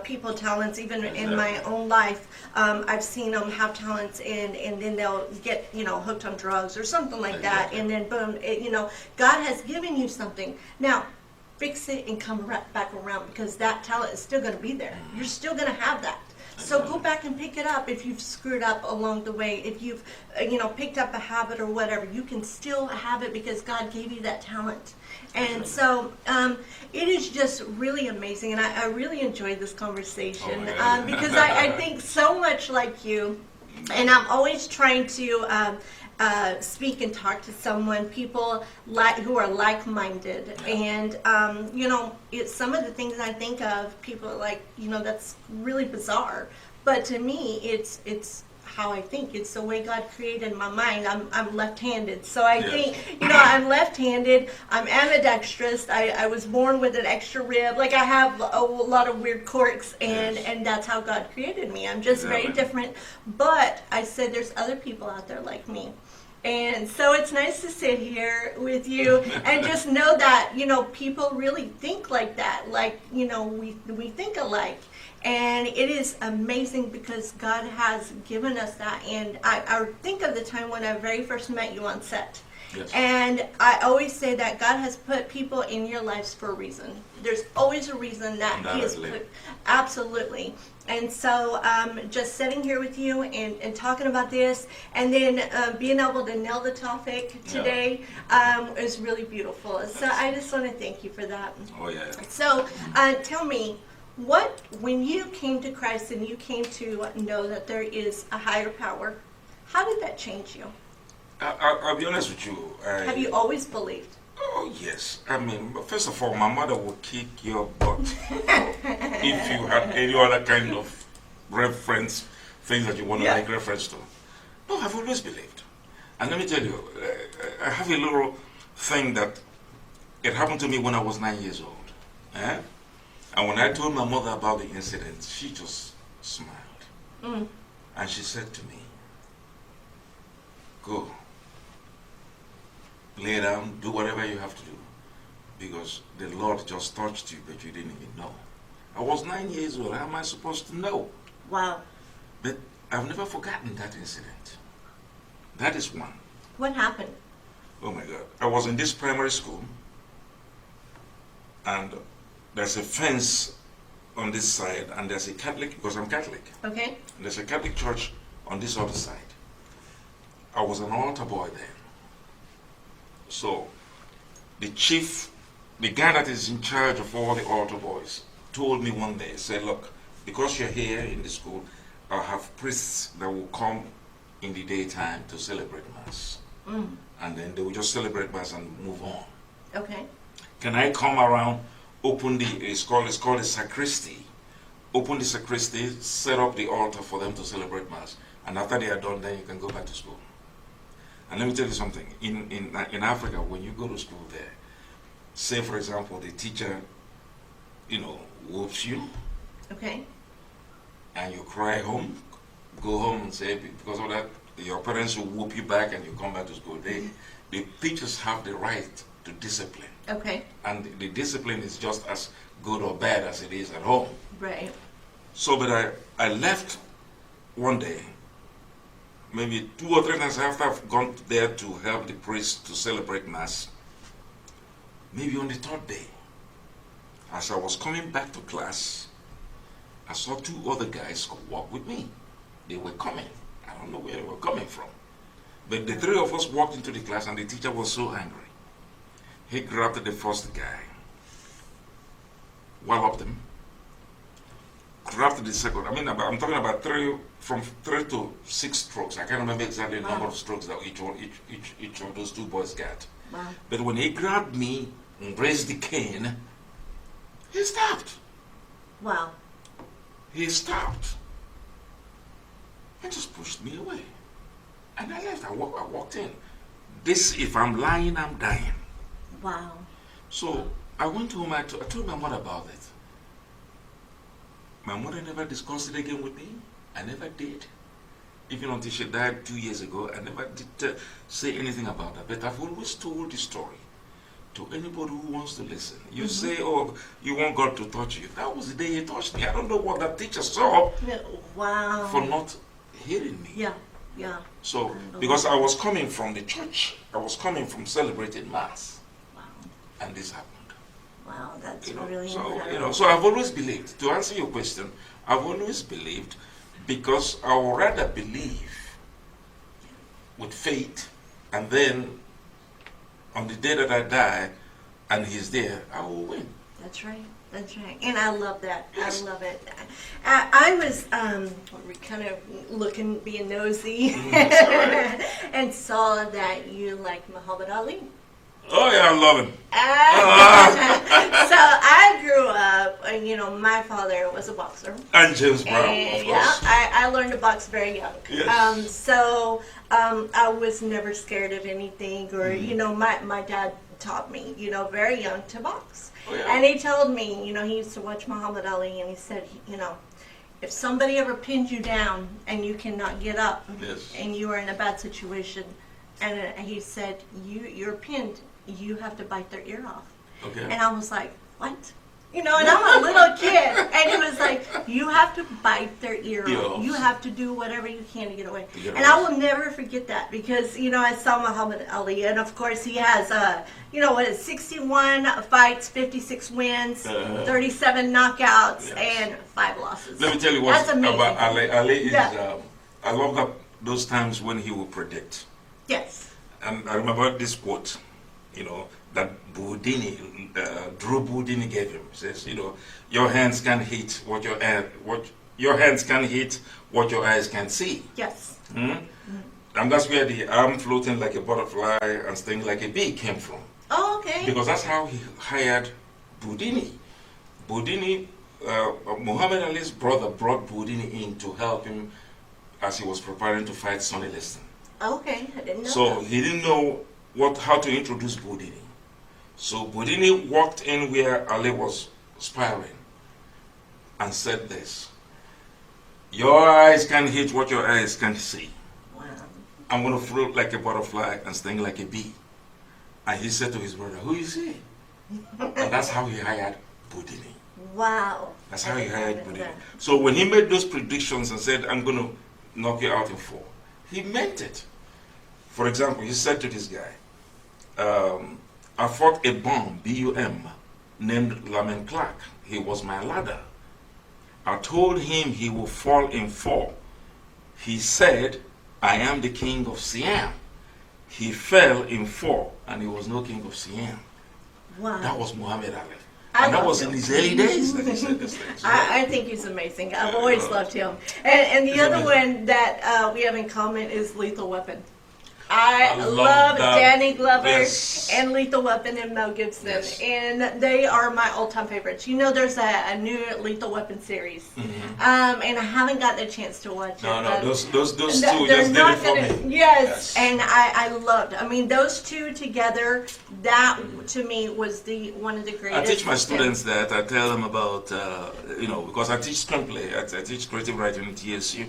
people talents. Even in my own life, I've seen them have talents, and then they'll get hooked on drugs or something like that, and then boom, God has given you something. Now, fix it and come back around, because that talent is still going to be there. You're still going to have that. So go back and pick it up if you've screwed up along the way. If you've, picked up a habit or whatever, you can still have it because God gave you that talent. And so it is just really amazing. And I really enjoyed this conversation because I think so much like you. And I'm always trying to speak and talk to people who are like-minded, and it's some of the things I think of, people are like, that's really bizarre, but to me it's how I think. It's the way God created my mind. I'm left-handed, so I think I'm left-handed. I'm ambidextrous. I was born with an extra rib. Like, I have a lot of weird quirks, and that's how God created me. I'm just very different. But I said there's other people out there like me. And so it's nice to sit here with you and just know that, people really think like that. Like, we think alike. And it is amazing because God has given us that. And I think of the time when I very first met you on set. Yes. And I always say that God has put people in your lives for a reason. There's always a reason that He has put. Absolutely. And so just sitting here with you and talking about this, and then being able to nail the topic today is really beautiful. So I just want to thank you for that. Oh, yeah. So tell me, when you came to Christ and you came to know that there is a higher power, how did that change you? I'll be honest with you. Have you always believed? Oh, Oh, yes. I mean, first of all, my mother would kick your butt if you had any other kind of reference, things that you want to make reference to. No, I've always believed. And let me tell you, I have a little thing that it happened to me when I was 9 years old. Eh? And when I told my mother about the incident, she just smiled. And she said to me, go, lay down, do whatever you have to do, because the Lord just touched you, but you didn't even know. I was 9 years old. How am I supposed to know? Wow. But I've never forgotten that incident. That is one. What happened? Oh my God. I was in this primary school, and there's a fence on this side, and there's a Catholic, because I'm Catholic. Okay. And there's a Catholic church on this other side. I was an altar boy then. So the chief, the guy that is in charge of all the altar boys, told me one day, said, look, because you're here in the school, I'll have priests that will come in the daytime to celebrate Mass. And then they will just celebrate Mass and move on. Okay. Can I come around, open the, it's called a sacristy, open the sacristy, set up the altar for them to celebrate Mass. And after they are done, then you can go back to school. And let me tell you something, in Africa, when you go to school there, say for example, the teacher, whoops you, Okay. and you cry home, go home and say, because of that, your parents will whoop you back and you come back to school. The teachers have the right to discipline. Okay. And the discipline is just as good or bad as it is at home. Right. So, but I left one day, maybe 2 or 3 times after I've gone there to help the priest to celebrate Mass. Maybe on the 3rd day, as I was coming back to class, I saw 2 other guys walk with me. They were coming. I don't know where they were coming from. But the 3 of us walked into the class, and the teacher was so angry. He grabbed the first guy, walloped him, grabbed the second. I mean, I'm talking about from 3 to 6 strokes. I can't remember exactly the number of strokes that each of those 2 boys got. Wow. But when he grabbed me and raised the cane, he stopped. Wow. He stopped and just pushed me away. And I left. I walked in. This, if I'm lying, I'm dying. Wow. So I went home. I told my mother about it. My mother never discussed it again with me. I never did. Even until she died 2 years ago, I never did say anything about that. But I've always told the story to anybody who wants to listen. You say, oh, you want God to touch you. That was the day he touched me. I don't know what that teacher saw Wow. for not hearing me. Yeah. Yeah. So, because I was coming from the church, I was coming from celebrating Mass, Wow. and this happened. Wow. That's really So, incredible. so I've always believed, to answer your question, I've always believed, because I would rather believe with faith, and then on the day that I die and he's there, I will win. That's right. That's right. And I love that. Yes. I love it. I was kind of looking, being nosy, and saw that you like Muhammad Ali. Oh yeah, I love him. So I grew up, my father was a boxer. And James Brown, And of yeah, course. I learned to box very young. Yes. So I was never scared of anything, or my dad taught me, very young to box. Oh, yeah. And he told me, he used to watch Muhammad Ali, and he said, if somebody ever pins you down and you cannot get up, Yes. and you are in a bad situation, and he said, you're pinned, you have to bite their ear off. Okay. And I was like, what? And I'm a little kid. And he was like, you have to bite their ear off. You have to do whatever you can to get away. And I will never forget that, because, I saw Muhammad Ali, and of course he has, 61 fights, 56 wins, 37 knockouts, Yes. and 5 losses. Let me tell you what That's amazing. about Ali. Ali is, Yeah. I love those times when he will predict. Yes. And I remember this quote, that Boudini, Drew Boudini gave him. He says, your hands can hit what your hands can hit what your eyes can see. Yes. And that's where the arm floating like a butterfly and stinging like a bee came from. Oh, okay. Okay. Because that's how he hired Boudini. Boudini, Muhammad Ali's brother brought Boudini in to help him as he was preparing to fight Sonny Liston. Okay, I didn't know So that. he didn't know how to introduce Boudini. So Boudini walked in where Ali was sparring and said this: "Your eyes can hit what your eyes can see. Wow. I'm going to float like a butterfly and sting like a bee." And he said to his brother, "Who is he?" And that's how he hired Boudini. Wow. That's how he hired Boudini. that. So when he made those predictions and said, "I'm going to knock you out in 4," he meant it. For example, he said to this guy, "I fought a bum, B-U-M, named Laman Clark. He was my ladder. I told him he will fall in 4. He said, 'I am the king of Siam.' He fell in 4, and he was no king of Siam." Wow. That was Muhammad Ali. I And that love was in him. his early days that he said this thing. So, I think he's amazing. I've always loved him. And the He's other amazing. one that we have in common is Lethal Weapon. I I love love that. Danny Glover Yes. and Lethal Weapon and Mel Gibson. Yes. And they are my all-time favorites. You know, there's a new Lethal Weapon series. Mhm. And I haven't gotten a chance to watch No, it. no, but those two they're just did it not for gonna, me. yes, and I loved. I mean, those two together. That to me was one of the I greatest. teach my students that. I tell them about, because I teach screenplay, I teach creative writing in TSU,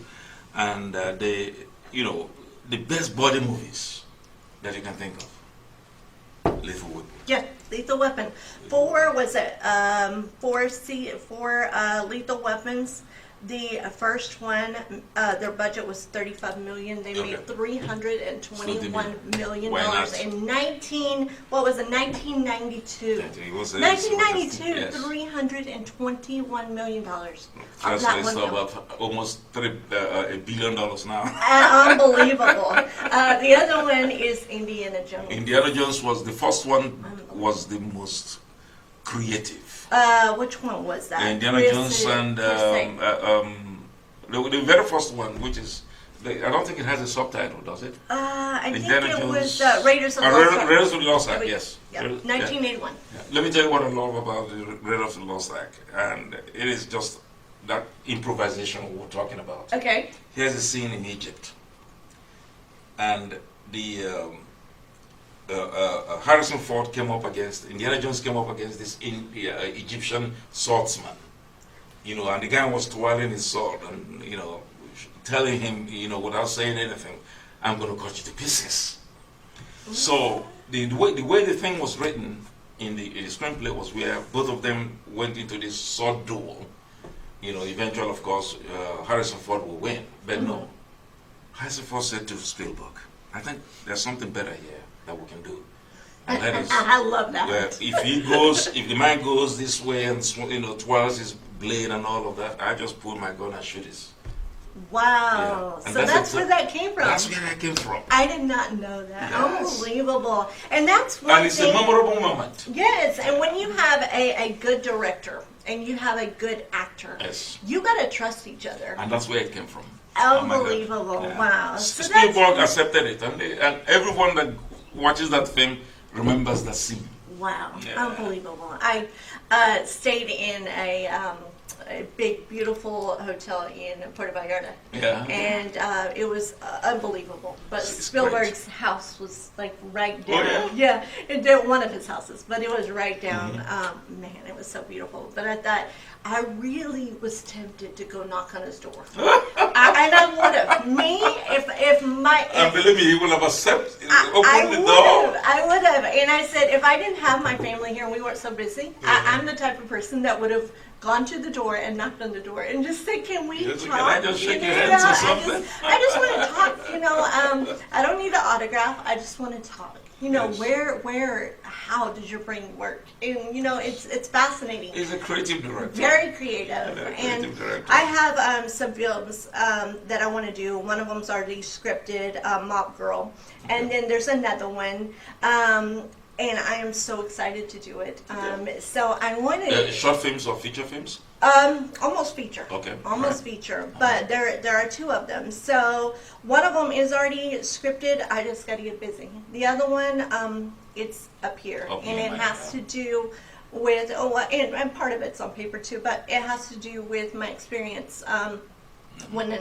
and the best body movies that you can think of. Lethal Weapon. Yeah, Lethal Weapon. 4 was it? 4 Lethal Weapons. The first one, their budget was $35 million. They made Okay. $321 million Why not? in 1992. It was a- 1992, yes. $321 million. Translates one to film. about almost $1 billion now. Unbelievable. The other one is Indiana Jones. Indiana Jones was the first one, was the most creative. Which one was that? Indiana Jones and the very first one, which is, I don't think it has a subtitle, does it? I think Indiana it was Jones- Raiders of the Lost Ark. Raiders of the Lost Ark, Yeah, yes. Yeah, Raiders- 1981. yeah. Let me tell you what I love about the Raiders of the Lost Ark, and it is just that improvisation we're talking about. Okay. Here's a scene in Egypt, and the Harrison Ford came up against, Indiana Jones came up against this Egyptian swordsman, and the guy was twirling his sword and, telling him, without saying anything, "I'm going to cut you to pieces." So the way the thing was written in the screenplay was where both of them went into this sword duel. Eventually, of course, Harrison Ford will win, but no. Harrison Ford said to Spielberg, "I think there's something better here that we can do, and that is, I love that. if the man goes this way and twirls his blade and all of that, I just pull my gun and shoot his." Wow. Yeah. And So that's where exact- that came from. That's where that came from. I did not know that. Yes. Unbelievable. And that's one And it's thing. a memorable moment. Yes, and when you have a good director and you have a good actor, Yes. you got to trust each other. And that's where it came from. Oh my God. Unbelievable. Yeah. Wow. So Spielberg that's, accepted it, and everyone that watches that film remembers that scene. wow. Yeah. Unbelievable. I stayed in a big, beautiful hotel in Puerto Vallarta. Yeah. And it was unbelievable. But It's Spielberg's house was like right down. Oh, yeah? One of his houses, but it was right down. Man, it was so beautiful. But I thought, I really was tempted to go knock on his door. And I would have. Me, if my... And If, believe me, he will have accepted, I opened the would door. have. I would have. And I said, if I didn't have my family here and we weren't so busy, I'm the type of person that would have gone to the door and knocked on the door and just said, "Can we Yes, talk? can I just shake You your know, hands or I something?" I just want to talk. I don't need an autograph. I just want to talk. Yes. How does your brain work? And it's fascinating. He's a creative director. Very creative. Very And creative director. I have some films that I want to do. One of them's already scripted, Mop Girl. And then there's another one. And I am so excited to do it. So I want to... Short films or feature films? Almost feature. Okay. Almost feature. But there are 2 of them. So one of them is already scripted. I just got to get busy. The other one it's up here, Up and here, it right, has yeah. to do with and part of it's on paper too, but it has to do with my experience when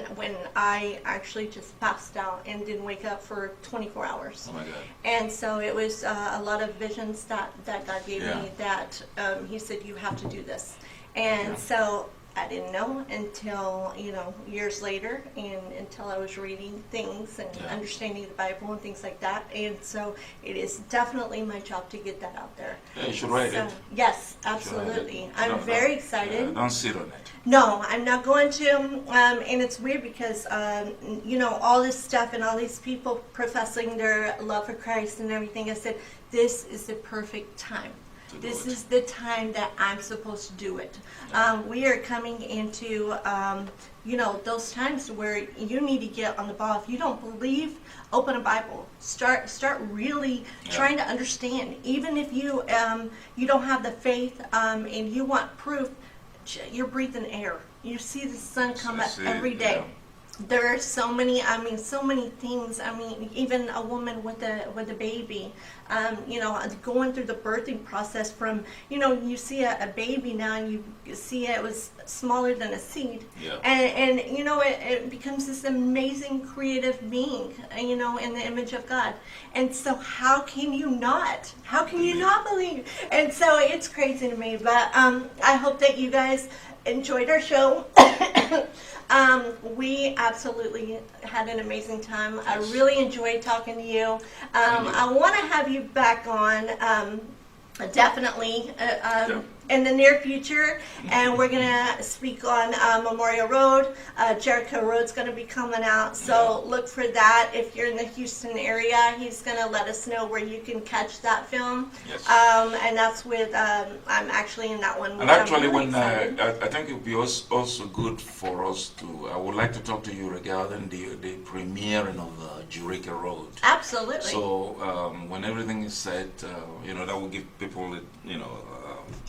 I actually just passed out and didn't wake up for 24 hours. Oh my God. And so it was a lot of visions that God gave Yeah. me that he said, you have to do this. And Yeah. so I didn't know until, years later, and until I was reading things and Yeah. understanding the Bible and things like that. And so it is definitely my job to get that out there. Yeah, you should write So, it. yes, You should write it. absolutely. I'm Don't- very don't- excited. yeah, don't sit on it. No, I'm not going to. And it's weird because, all this stuff and all these people professing their love for Christ and everything, I said, this is the perfect time. To do This it. is the time that I'm supposed to do it. We are coming into, those times where you need to get on the ball. If you don't believe, open a Bible. Start really Yeah. trying to understand. Even if you you don't have the faith and you want proof, you're breathing air. You see the sun come up That's it, every day. yeah. There are so many things. Even a woman with a baby, going through the birthing process from, you see a baby now and you see it was smaller than a seed. Yeah. And it becomes this amazing creative being, in the image of God. And so how can you not believe? And so it's crazy to me, but I hope that you guys enjoyed our show. We absolutely had an amazing time. I Yes. really enjoyed talking to you. I want to have you back on, definitely, in the near future. And we're going to speak on Memorial Road. Jericho Road's going to be coming out. So look for that. If you're in the Houston area, he's going to let us know where you can catch that film. Yes. And that's with, I'm actually in that one. And which I'm actually, really when excited. I think it would be also good for us to, I would like to talk to you regarding the premiering of Jericho Road. Absolutely. So when everything is set, that will give people,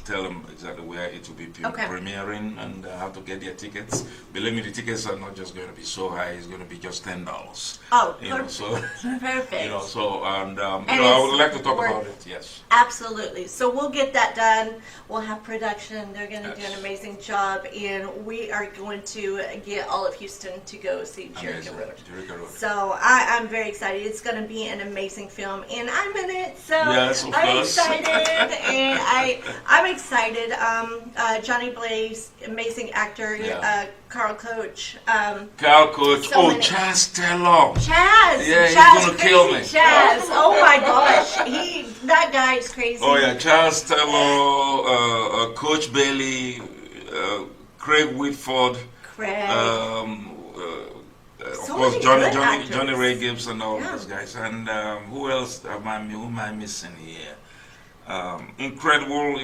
tell them exactly where it will be Okay. premiering and how to get their tickets. Believe me, the tickets are not just going to be so high; it's going to be just $10. Oh, So perfect. I would like to talk worth- about it. Yes. Absolutely. So we'll get that done. We'll have production. They're going to do an Yes. amazing job, and we are going to get all of Houston to go see Jericho Amazing. Road. Jericho Road. So I'm very excited. It's going to be an amazing film, and I'm in it. So Yes, of I'm course. excited, and I'm excited. Johnny Blaze, amazing actor. Yeah. Carl Coach. Cal Coach. So Oh, many- Chaz Taylor. Chaz. Yeah, he's Chaz, gonna kill crazy me. Chaz. Oh my gosh. That guy is crazy. Oh yeah, Charles Taylor, Coach Bailey, Craig Whitford, Craig. of So course many Johnny good Johnny actors. Johnny Ray Gibbs and all Yeah. those guys. And who else who am I missing here? Incredible,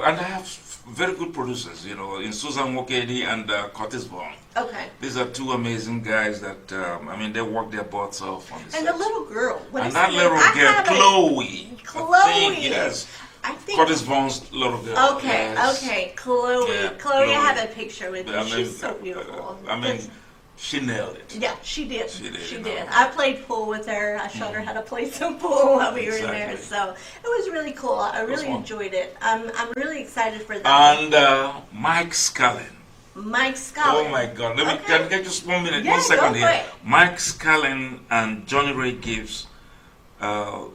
and I have very good producers. In Susan Mokedi and Curtis Vaughn. Okay. These are two amazing guys that they work their butts off on the And set. the little girl. What And is that her little name? I girl, have Chloe. Chloe. I think, yes. I think. Curtis Vaughn's little girl. Okay, yes. okay. Chloe. Yeah, Chloe, I Chloe. have a picture with you. I mean, She's so beautiful. She nailed it. Yeah, she did. She did, She you did. know. I played pool with her. I showed her how to play some pool while we were in there. Exactly. So it was really cool. I really fun. enjoyed it. I'm really excited for that. And Mike Scallon. Mike Scott. Oh my God. Let me Okay. can I get just 1 minute, Yeah, 1 second go here. for it. Mike Scallon and Johnny Ray Gibbs,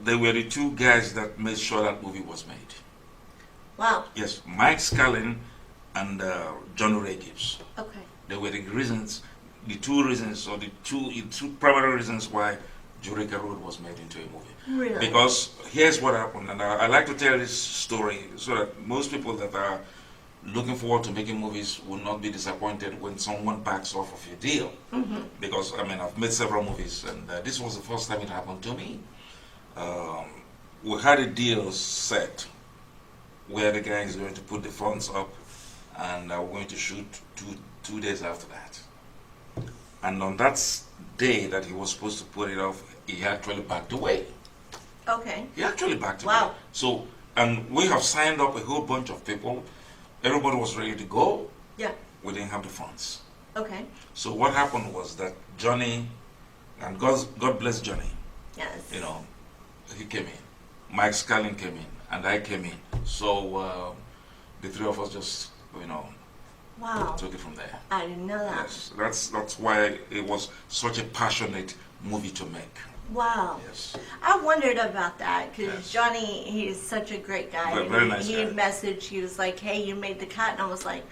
they were the two guys that made sure that movie was made. Wow. Yes, Mike Scallon and Johnny Ray Gibbs. Okay. They were the two reasons, or the two primary reasons why Jericho Road was made into a movie. Really? Because here's what happened, and I like to tell this story so that most people that are looking forward to making movies will not be disappointed when someone backs off of your deal. Mm-hmm. Because I've made several movies, and this was the first time it happened to me. We had a deal set where the guy is going to put the funds up, and we're going to shoot two days after that. And on that day that he was supposed to put it off, he actually backed away. Okay. He actually backed away. Wow. So, and we have signed up a whole bunch of people. Everybody was ready to go. Yeah. We didn't have the funds. Okay. So what happened was that Johnny, and God bless Johnny, Yes. he came in. Mike Scarlin came in, and I came in. So the three of us just, Wow. took it from there. I didn't know that. Yes, that's why it was such a passionate movie to make. Wow. Yes. I wondered about that because Yes. Johnny, he's such a great guy. Very nice he guy. messaged, he was like, hey, you made the cut. And I was like,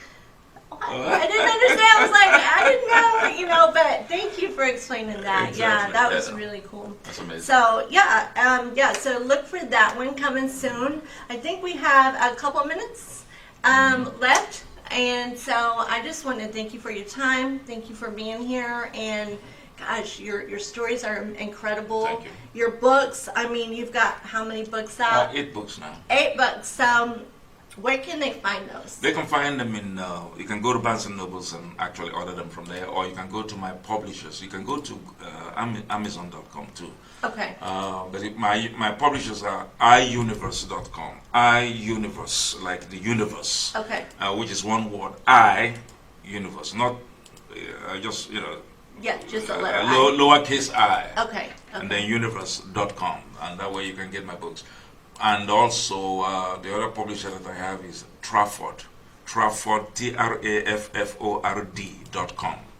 what? I didn't understand. I was like, I didn't know, but thank you for explaining that. Yeah, Exactly. that was Yeah. really cool. That's amazing. So, so look for that one coming soon. I think we have a couple minutes left. And so I just want to thank you for your time. Thank you for being here. And gosh, your stories are incredible. Thank you. Your books, I mean, you've got how many books out? 8 books now. 8 books. Where can they find those? They can find them in, you can go to Barnes & Nobles and actually order them from there, or you can go to my publishers. You can go to Amazon.com too. Okay. But my publishers are iUniverse.com. iUniverse, like the universe. Okay. Which is one word, iUniverse, not just, Yeah, just a letter. lowercase I. Okay. And then universe.com, and that way you can get my books. And also the other publisher that I have is Trafford, Trafford.com,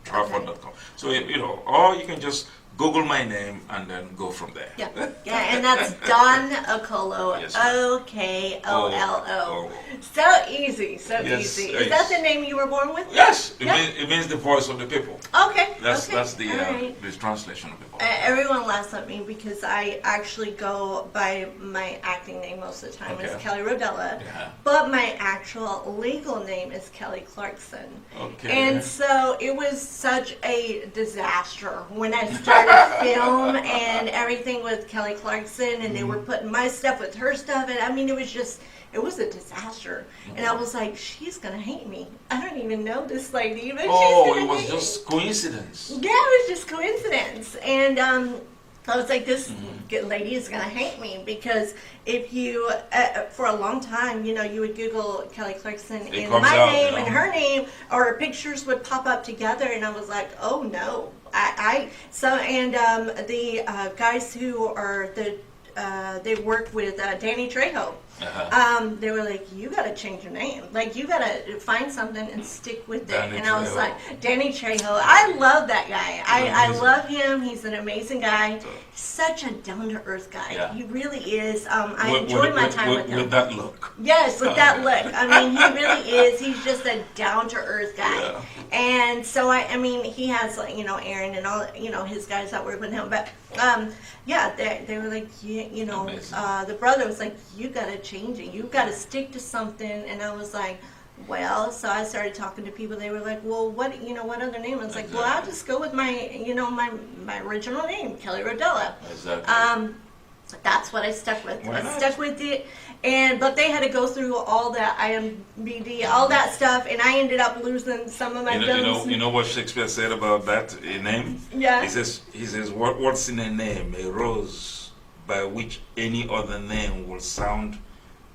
Trafford.com. So or you can just Google my name and then go from there. Yeah, and that's Don Okolo, Yes, ma'am. Okollo. Oh. So easy, so Yes, easy. yes. Is that the name you were born with? Yes, Yeah. it means the voice of the people. Okay. That's okay. the All right. the translation of the voice. Everyone laughs at me because I actually go by my acting name most of the time. It's Okay. Kelly Rodella, Yeah. but my actual legal name is Kelly Clarkson. Okay. And so it was such a disaster when I started film and everything with Kelly Clarkson, and they were putting my stuff with her stuff, and I mean it was a disaster. And I was like, she's gonna hate me. I don't even know this lady, but she's gonna it was hate just coincidence. me. Yeah, it was just coincidence. And I was like, this lady is gonna hate me because if you, for a long time, you would Google Kelly Clarkson It and comes my out, name and her name, or pictures would pop up together, and I was like, oh no. The guys who are they work with Danny Trejo. They were like, you gotta change your name. Like, you gotta find something and stick with it. Danny And I was Trejo. like, Danny Trejo. I love that guy. I Amazing. love him. He's an amazing guy. Such a down-to-earth guy. Yeah. He really is. I enjoy my time with him. With that look. Yes, with that look. I mean, he really is. He's just a down-to-earth guy. Yeah. And so, I mean, he has, like, Aaron and all, his guys that work with him. But, they were like, Amazing. the brother was like, you got to change it. You got to stick to something. And I was like, well, so I started talking to people. They were like, well, what other name? I was like, well, I'll just go with my, my original name, Kelly Rodella. Exactly. That's what I stuck with. Why I not? stuck with it, but they had to go through all that IMDb, all that stuff, and I ended up losing some of my films. You know what Shakespeare said about that name? Yeah. He says what's in a name? A rose by which any other name will sound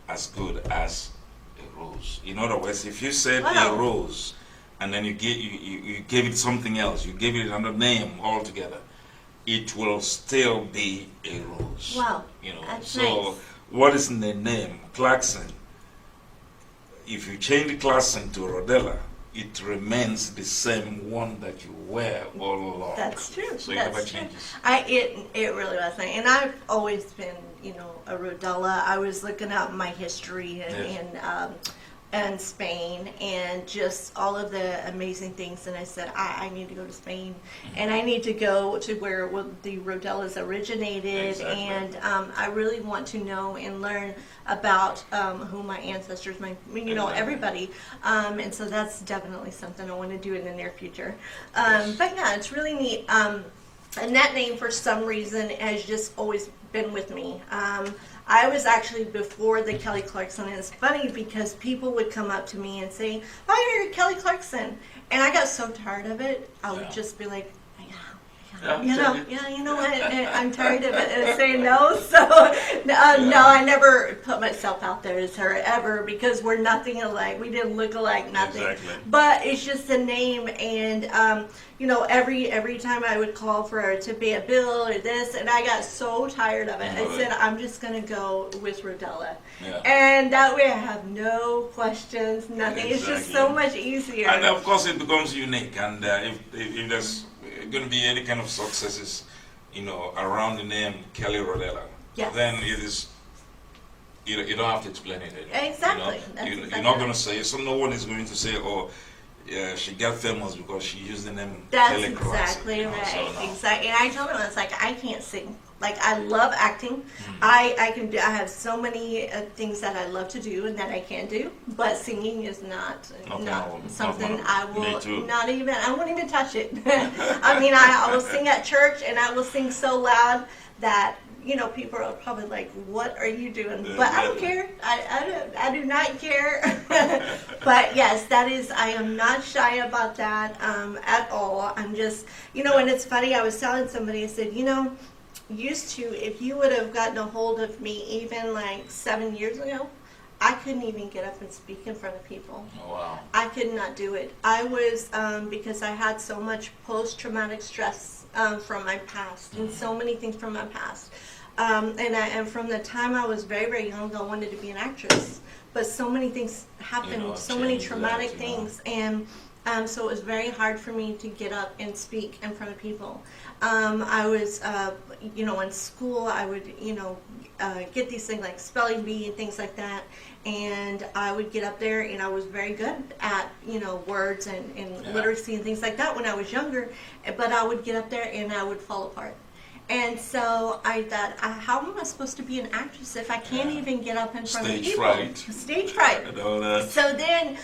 as good as a rose. In other words, if you said Wow. a rose and then you gave it something else, you gave it another name altogether, it will still be a rose. Wow, that's So nice. what is in the name? Clarkson. If you change the Clarkson to Rodella, it remains the same one that you wear all along. That's true. So it That's never true. changes. It really was, and I've always been, a Rodella. I was looking up my history and Spain and just all of the amazing things, and I said I need to go to Spain, and I need to go to where the Rodellas originated, Exactly. and I really want to know and learn about who my ancestors, Exactly. everybody, and so that's definitely something I want to do in the near future. But yeah, it's really neat. And that name, for some reason, has just always been with me. I was actually before the Kelly Clarkson, and it's funny because people would come up to me and say, "Oh, you're Kelly Clarkson," and I got so tired of it. I would Yeah. just be like, "Yeah, Yeah, You check know, it. yeah, you know what? I'm tired of saying no. So, no, I never put myself out there as her ever because we're nothing alike. We didn't look alike, nothing. Exactly. But it's just a name, and you know, every time I would call for her to pay a bill or this, and I got so tired of it. I Right. said, I'm just gonna go with Rodella, Yeah. and that way I have no questions, nothing. It's just so much easier. And of course, it becomes unique. And if there's going to be any kind of successes, you know, around the name Kelly Rodella, Yes. then it is. You don't have to explain it anymore. Exactly. You know? That's You're exactly not right. going to say. So no one is going to say, "Oh, yeah, she got famous because she used the name That's Kelly Clarkson," exactly you know, right. so no. Exactly. And I told him, I was like, I can't sing. Like, I love acting. Mm-hmm. I can do. I have so many things that I love to do and that I can do, but singing is not something I Me will too. not even. I won't even touch it. I mean, I will sing at church and I will sing so loud that. You know, people are probably like, "What are you doing?" But I don't care. I do not care. But yes, that is. I am not shy about that at all. I'm just, you know, and it's funny. I was telling somebody. I said, you know, used to, if you would have gotten a hold of me even like 7 years ago, I couldn't even get up and speak in front of people. Oh, wow. I could not do it. I was, because I had so much post-traumatic stress from my past and so many things from my past. And from the time I was very, very young, I wanted to be an actress. But so many things happened, You know, so many changed traumatic that, you know. things. And so it was very hard for me to get up and speak in front of people. I was, you know, in school, I would, you know, get these things like spelling bee and things like that. And I would get up there and I was very good at, you know, words and Yeah. literacy and things like that when I was younger. But I would get up there and I would fall apart. And so I thought, how am I supposed to be an actress if I can't Yeah. even get up in front of Stage people? fright. Stage fright. And all that. So then,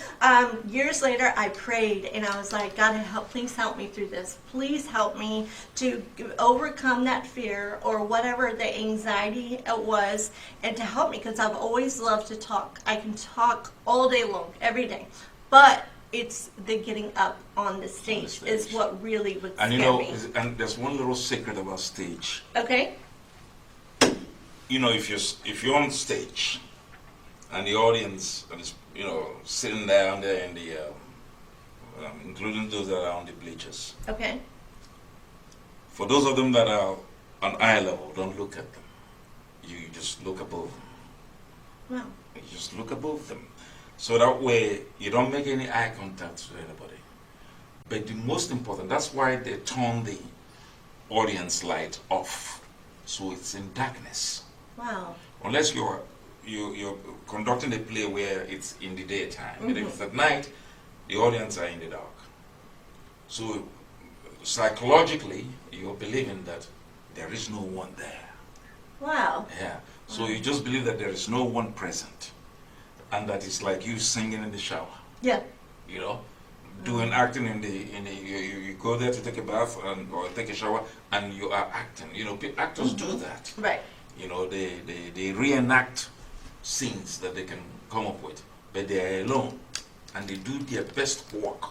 years later, I prayed and I was like, God, please help me through this. Please help me to overcome that fear or whatever the anxiety it was, and to help me because I've always loved to talk. I can talk all day long, every day, but it's the getting up on the stage, is stage. what really would And scare you know, me. and there's one little secret about stage. Okay. You know, if you're on stage, and the audience is, you know, sitting down there in the, including those that are on the bleachers. Okay. For those of them that are on eye level, don't look at them. You just look above them. Wow. You just look above them. So that way, you don't make any eye contact with anybody. But the most important, that's why they turn the audience light off. So it's in darkness. Wow. Unless you're conducting a play where it's in the daytime. But if it's at night, the audience are in the dark. So psychologically, you're believing that there is no one there. Wow. Yeah. So you just believe that there is no one present. And that it's like you singing in the shower. Yeah. You know? Doing acting in the you go there to take a bath or take a shower and you are acting. You know, actors do that. Right. You know, they reenact scenes that they can come up with, but they are alone, and they do their best work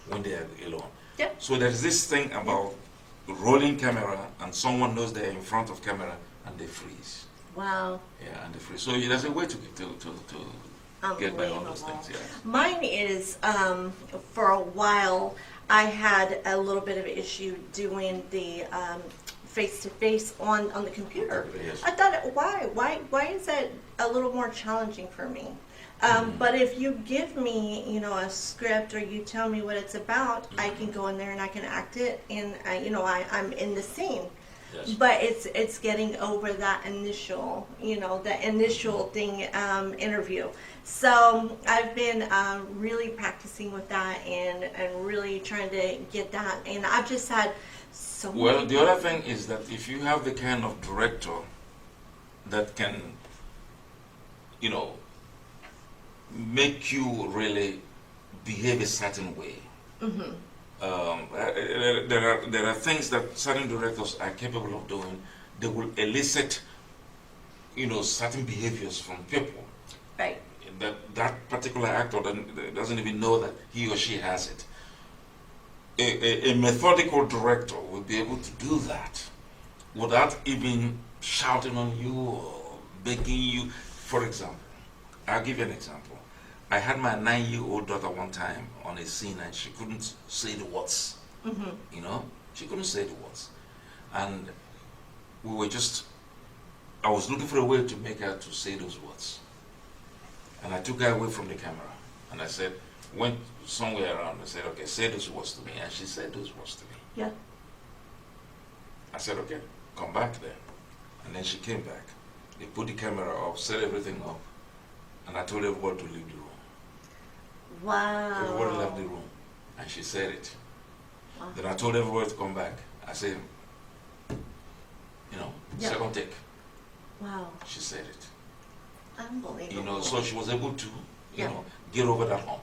when they are alone. Yeah. So there's this thing about rolling camera, and someone knows they're in front of camera, and they freeze. Wow. Yeah, and they freeze. So there's a way to get by all those things. Yeah. Mine is, for a while, I had a little bit of an issue doing the face-to-face on the computer. Yes. I thought, why is that a little more challenging for me? But if you give me, you know, a script or you tell me what it's about, I can go in there and I can act it, and you know, I'm in the scene. Yes. But it's getting over that initial, you know, the initial thing, interview. So I've been really practicing with that and really trying to get that. And I've just had so Well, many. the other thing is that if you have the kind of director that can, you know, make you really behave a certain way. There are things that certain directors are capable of doing. They will elicit, you know, certain behaviors from people Right. that particular actor doesn't even know that he or she has it. a methodical director will be able to do that without even shouting on you or begging you. For example, I'll give you an example. I had my 9-year-old daughter one time on a scene and she couldn't say the words. You know, she couldn't say the words. And we were just, I was looking for a way to make her to say those words. And I took her away from the camera. And I said, went somewhere around and said, okay, say those words to me. And she said those words to me. Yeah. I said, okay, come back then. And then she came back. They put the camera up, set everything up. And I told everybody to leave the room. Wow. Everybody left the room. And she said it. Wow. Then I told everybody to come back. I said, Yeah. second take. Wow. She said it. Unbelievable. So she was able to, Yeah. get over that hump.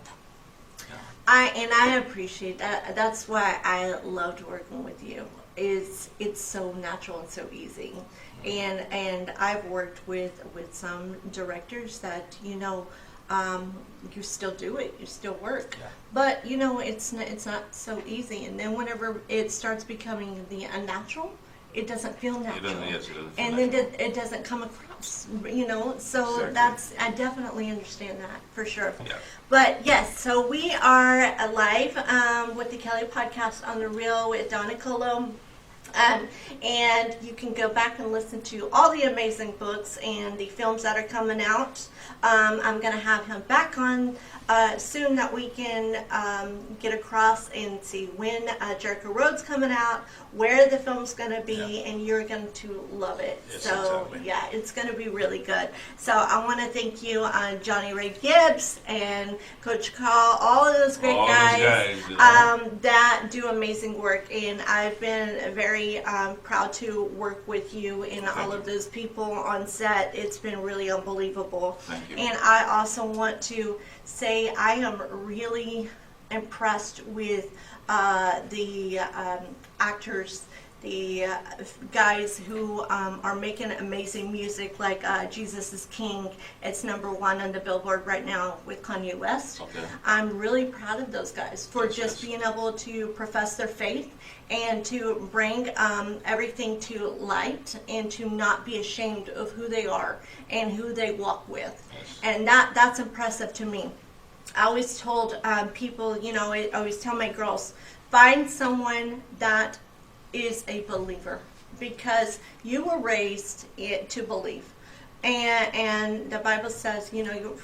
I appreciate that. That's why I loved working with you. It's so natural and so easy. And I've worked with some directors that you still do it, you still work, Yeah. but it's not so easy. And then whenever it starts becoming the unnatural, it doesn't feel natural. It doesn't feel And then natural. it doesn't come across, so Exactly. I definitely understand that for sure. Yeah. But yes, so we are live with the Kelly Podcast on the Real with Donna Colo. And you can go back and listen to all the amazing books and the films that are coming out. I'm going to have him back on soon that we can get across and see when Jericho Road's coming out, where the film's going to be, Yeah. and you're going to love it. Yes, So, exactly. yeah, it's going to be really good. So I want to thank you, Johnny Ray Gibbs and Coach Carl, all of those great All those guys, guys, that do amazing work. And I've been very proud to work with you and Thank all you. of those people on set. It's been really unbelievable. Thank you. And I also want to say I am really impressed with the actors, the guys who are making amazing music, like Jesus is King. It's #1 on the Billboard right now with Kanye West. Okay. I'm really proud of those guys for Yes, just yes. being able to profess their faith and to bring everything to light and to not be ashamed of who they are and who they walk with. Yes. And that's impressive to me. I always told people, I always tell my girls, find someone that is a believer, because you were raised to believe. And the Bible says,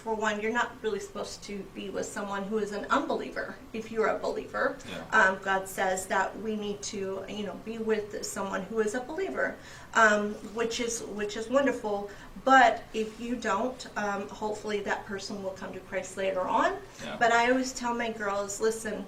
for one, you're not really supposed to be with someone who is an unbeliever. If you're a believer, Yeah. God says that we need to, be with someone who is a believer, which is wonderful. But if you don't, hopefully that person will come to Christ later on. Yeah. But I always tell my girls, listen,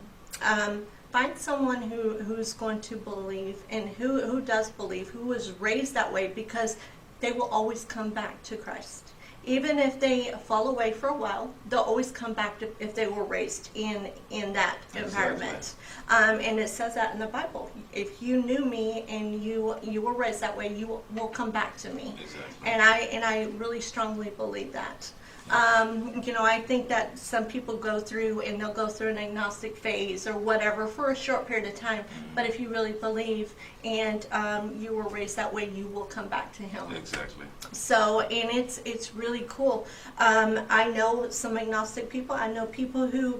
find someone who's going to believe and who does believe, who was raised that way, because they will always come back to Christ. Even if they fall away for a while, they'll always come back to if they were raised in that environment. And it says that in the Bible. If you knew me and you were raised that way, you will come back to me. Exactly. And I really strongly believe that. I think that some people go through and they'll go through an agnostic phase or whatever for a short period of time. But if you really believe and you were raised that way, you will come back to Him. Exactly. So, and it's really cool. I know some agnostic people. I know people who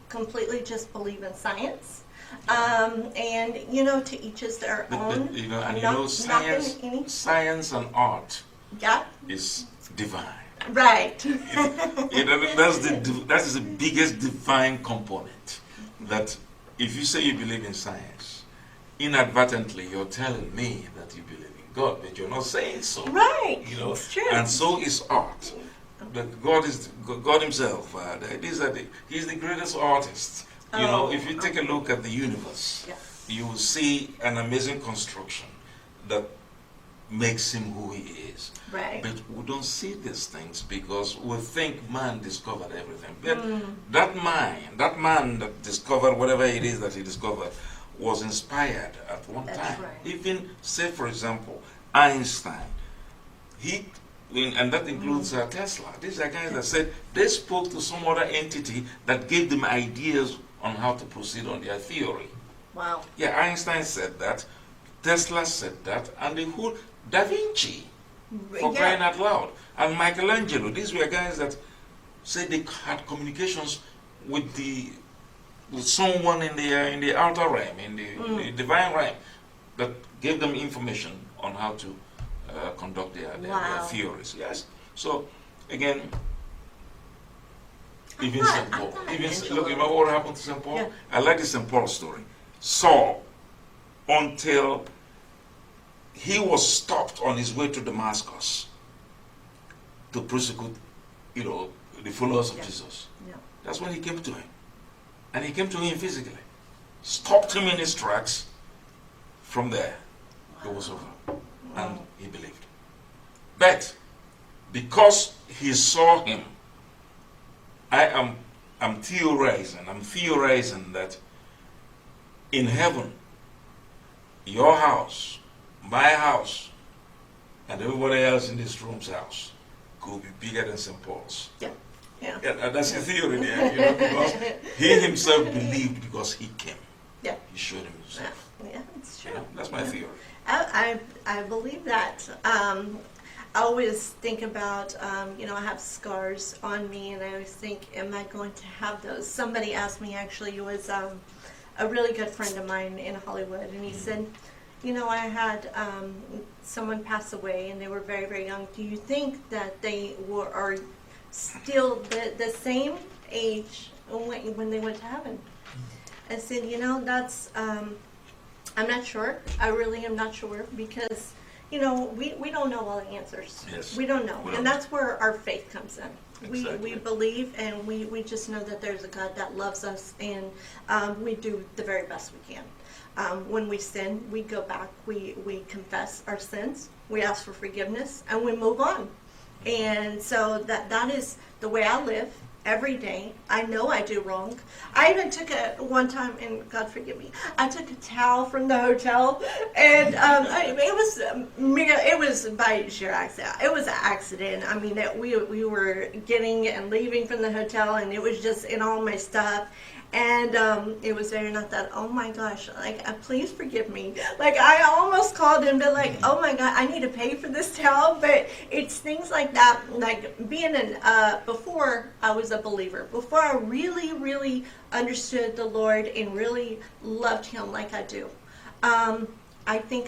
completely just believe in science. And to each is their own. I'm not science, knocking any. science and art Yeah. is divine. Right. That is the biggest divine component. That if you say you believe in science, inadvertently you're telling me that you believe in God, but you're not saying so. Right. It's true. And so is art. That God is God Himself. He's the greatest artist. If you take a look at the universe, Yeah. you will see an amazing construction that makes Him who He is. Right. But we don't see these things because we think man discovered everything. But that man that discovered whatever it is that he discovered was inspired at one That's time. right. Even, say for example, Einstein. And that includes Tesla. These are guys that said they spoke to some other entity that gave them ideas on how to proceed on their theory. Wow. Yeah, Einstein said that, Tesla said that, and the whole Da Vinci, for crying out loud, and Michelangelo. These were guys that said they had communications with someone in the outer realm, in the divine realm, that gave them information on how to conduct their theories. Yes. So again, even St. Paul. Look, remember what happened to St. Paul? Yeah. I like the St. Paul story. Saul, until he was stopped on his way to Damascus to persecute, the followers of Jesus. Yeah. That's when he came to him. And he came to him physically. Stopped him in his tracks. From there, it was over. And he believed. But because he saw him, I'm theorizing that in heaven, your house, my house, and everybody else in this room's house could be bigger than St. Paul's. Yeah. Yeah. And that's the theory there, because he himself believed because he came. Yeah. He showed himself. Yeah, it's true. That's my theory. I believe that. I always think about, I have scars on me, and I always think, am I going to have those? Somebody asked me, actually, it was a really good friend of mine in Hollywood, and he said, I had someone pass away, and they were very, very young. Do you think that they are still the same age when they went to heaven? I said, that's, I'm not sure. I really am not sure, because we don't know all the answers. Yes. We don't know. We don't. And that's where our faith comes in. Exactly. We believe, and we just know that there's a God that loves us, and we do the very best we can. When we sin, we go back, we confess our sins, we ask for forgiveness, and we move on. And so that is the way I live every day. I know I do wrong. I even took one time, and God forgive me, I took a towel from the hotel, and it was by sheer accident. It was an accident. I mean, we were getting and leaving from the hotel, and it was just in all my stuff. And it was very not that, oh my gosh, please forgive me. I almost called him to oh my God, I need to pay for this towel. But it's things like that, being before I was a believer, before I really, really understood the Lord and really loved Him like I do. I think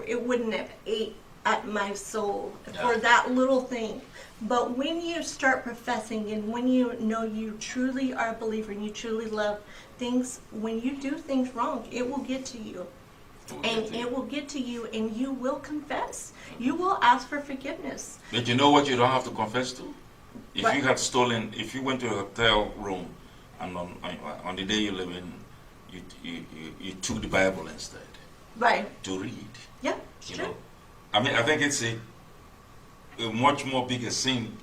it wouldn't have ate at my soul for that little thing. But when you start professing, and when you know you truly are a believer and you truly love things, when you do things wrong, it will get to you. It will get to you, and you will confess. You will ask for forgiveness. But you know what you don't have to confess to? If What? you had stolen, if you went to a hotel room, and on the day you live in, you took the Bible instead. Right. To read. Yeah, it's true. I think it's a much more bigger sin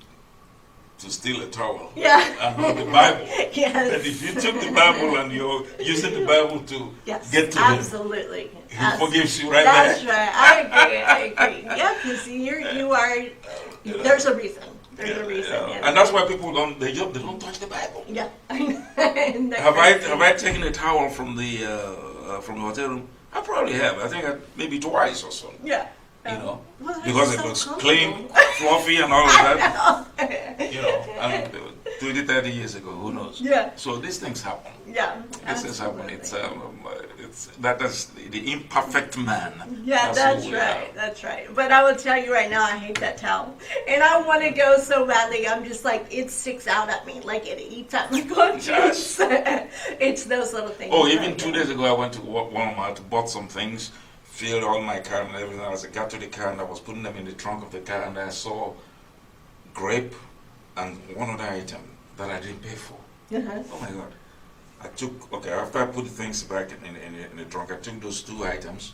to steal a towel and not the Bible. Yes. But if you took the Bible and you're using the Bible to get to absolutely. Him, He forgives you right That's there. right. I agree. Yeah, because you are. There's a reason. There's a reason. And that's why people don't touch the Bible. Yeah. Have I taken a towel from the hotel room? I probably have. I think maybe twice or so. Yeah. Well, it's because it so was comfortable. clean, fluffy, and all of that. I And 20, 30 years ago, who knows? Yeah. So these things happen. Yeah. These things happen. That's the imperfect man. Yeah, that's who we right. are. That's right. But I will tell you right now, I hate that towel, and I want to go so badly. I'm just it sticks out at me, it eats at my conscience. It's those little things. Oh, even 2 days ago, I went to Walmart, bought some things, filled all my car and everything. As I got to the car, and I was putting them in the trunk of the car, and I saw grape and one other item that I didn't pay for. Uh-huh. Oh my God. After I put the things back in the trunk, I took those two items,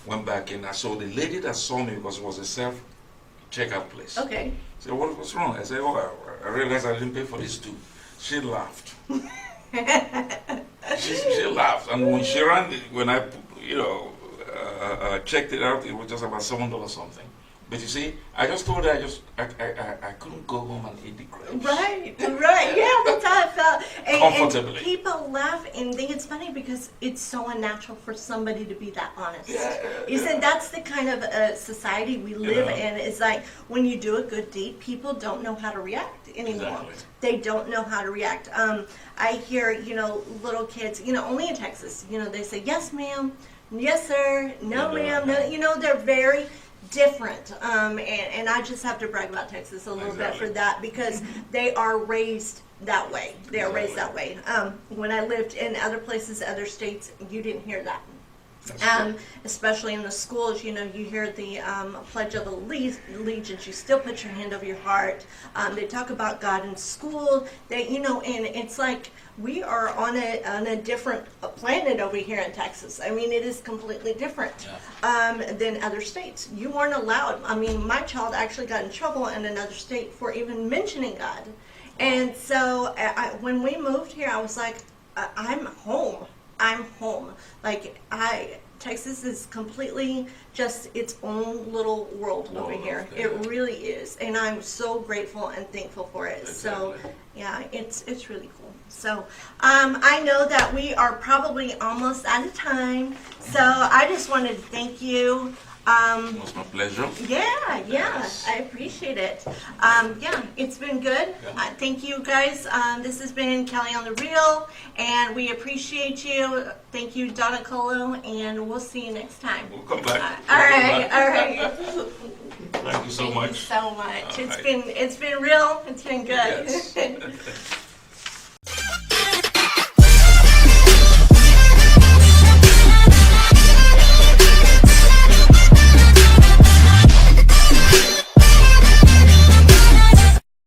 went back in. I saw the lady that saw me, because it was a self-checkout place. Okay. Said, what's wrong? I said, I realized I didn't pay for these two. She laughed. she laughed. And when she ran, when I, checked it out, it was just about $7 something. But you see, I just told her I couldn't go home and eat the grapes. Right. Yeah, that's how I felt. And comfortably. People laugh and think it's funny because it's so unnatural for somebody to be that honest. Yeah. Isn't that's the kind of society we live Yeah. in? It's like when you do a good deed, people don't know how to react anymore. Exactly. They don't know how to react. I hear, little kids, only in Texas, they say, yes, ma'am, yes, sir, no, ma'am, no, they're very different. And I just have to brag about Texas a little bit for that because they are raised that way. They are raised that way. When I lived in other places, other states, you didn't hear that. Especially in the schools, you hear the Pledge of Allegiance. You still put your hand over your heart. They talk about God in school. And it's like we are on a different planet over here in Texas. I mean, it is completely different than other states. You weren't allowed. I mean, my child actually got in trouble in another state for even mentioning God. And so when we moved here, I was like, I'm home. I'm home. Texas is completely just its own little world over here. Okay. It really is, and I'm so grateful and thankful for it. Exactly. So, yeah, it's really cool. So, I know that we are probably almost out of time. So, I just wanted to thank you. It was my pleasure. Yeah, Yes. I appreciate it. It's been good. Yeah. Thank you guys. This has been Kelly on the Reel, and we appreciate you. Thank you, Donna Colo, and we'll see you next time. We'll come back. All right. Thank you so Thank much. you so much. All right. It's been real. It's been good. Yes.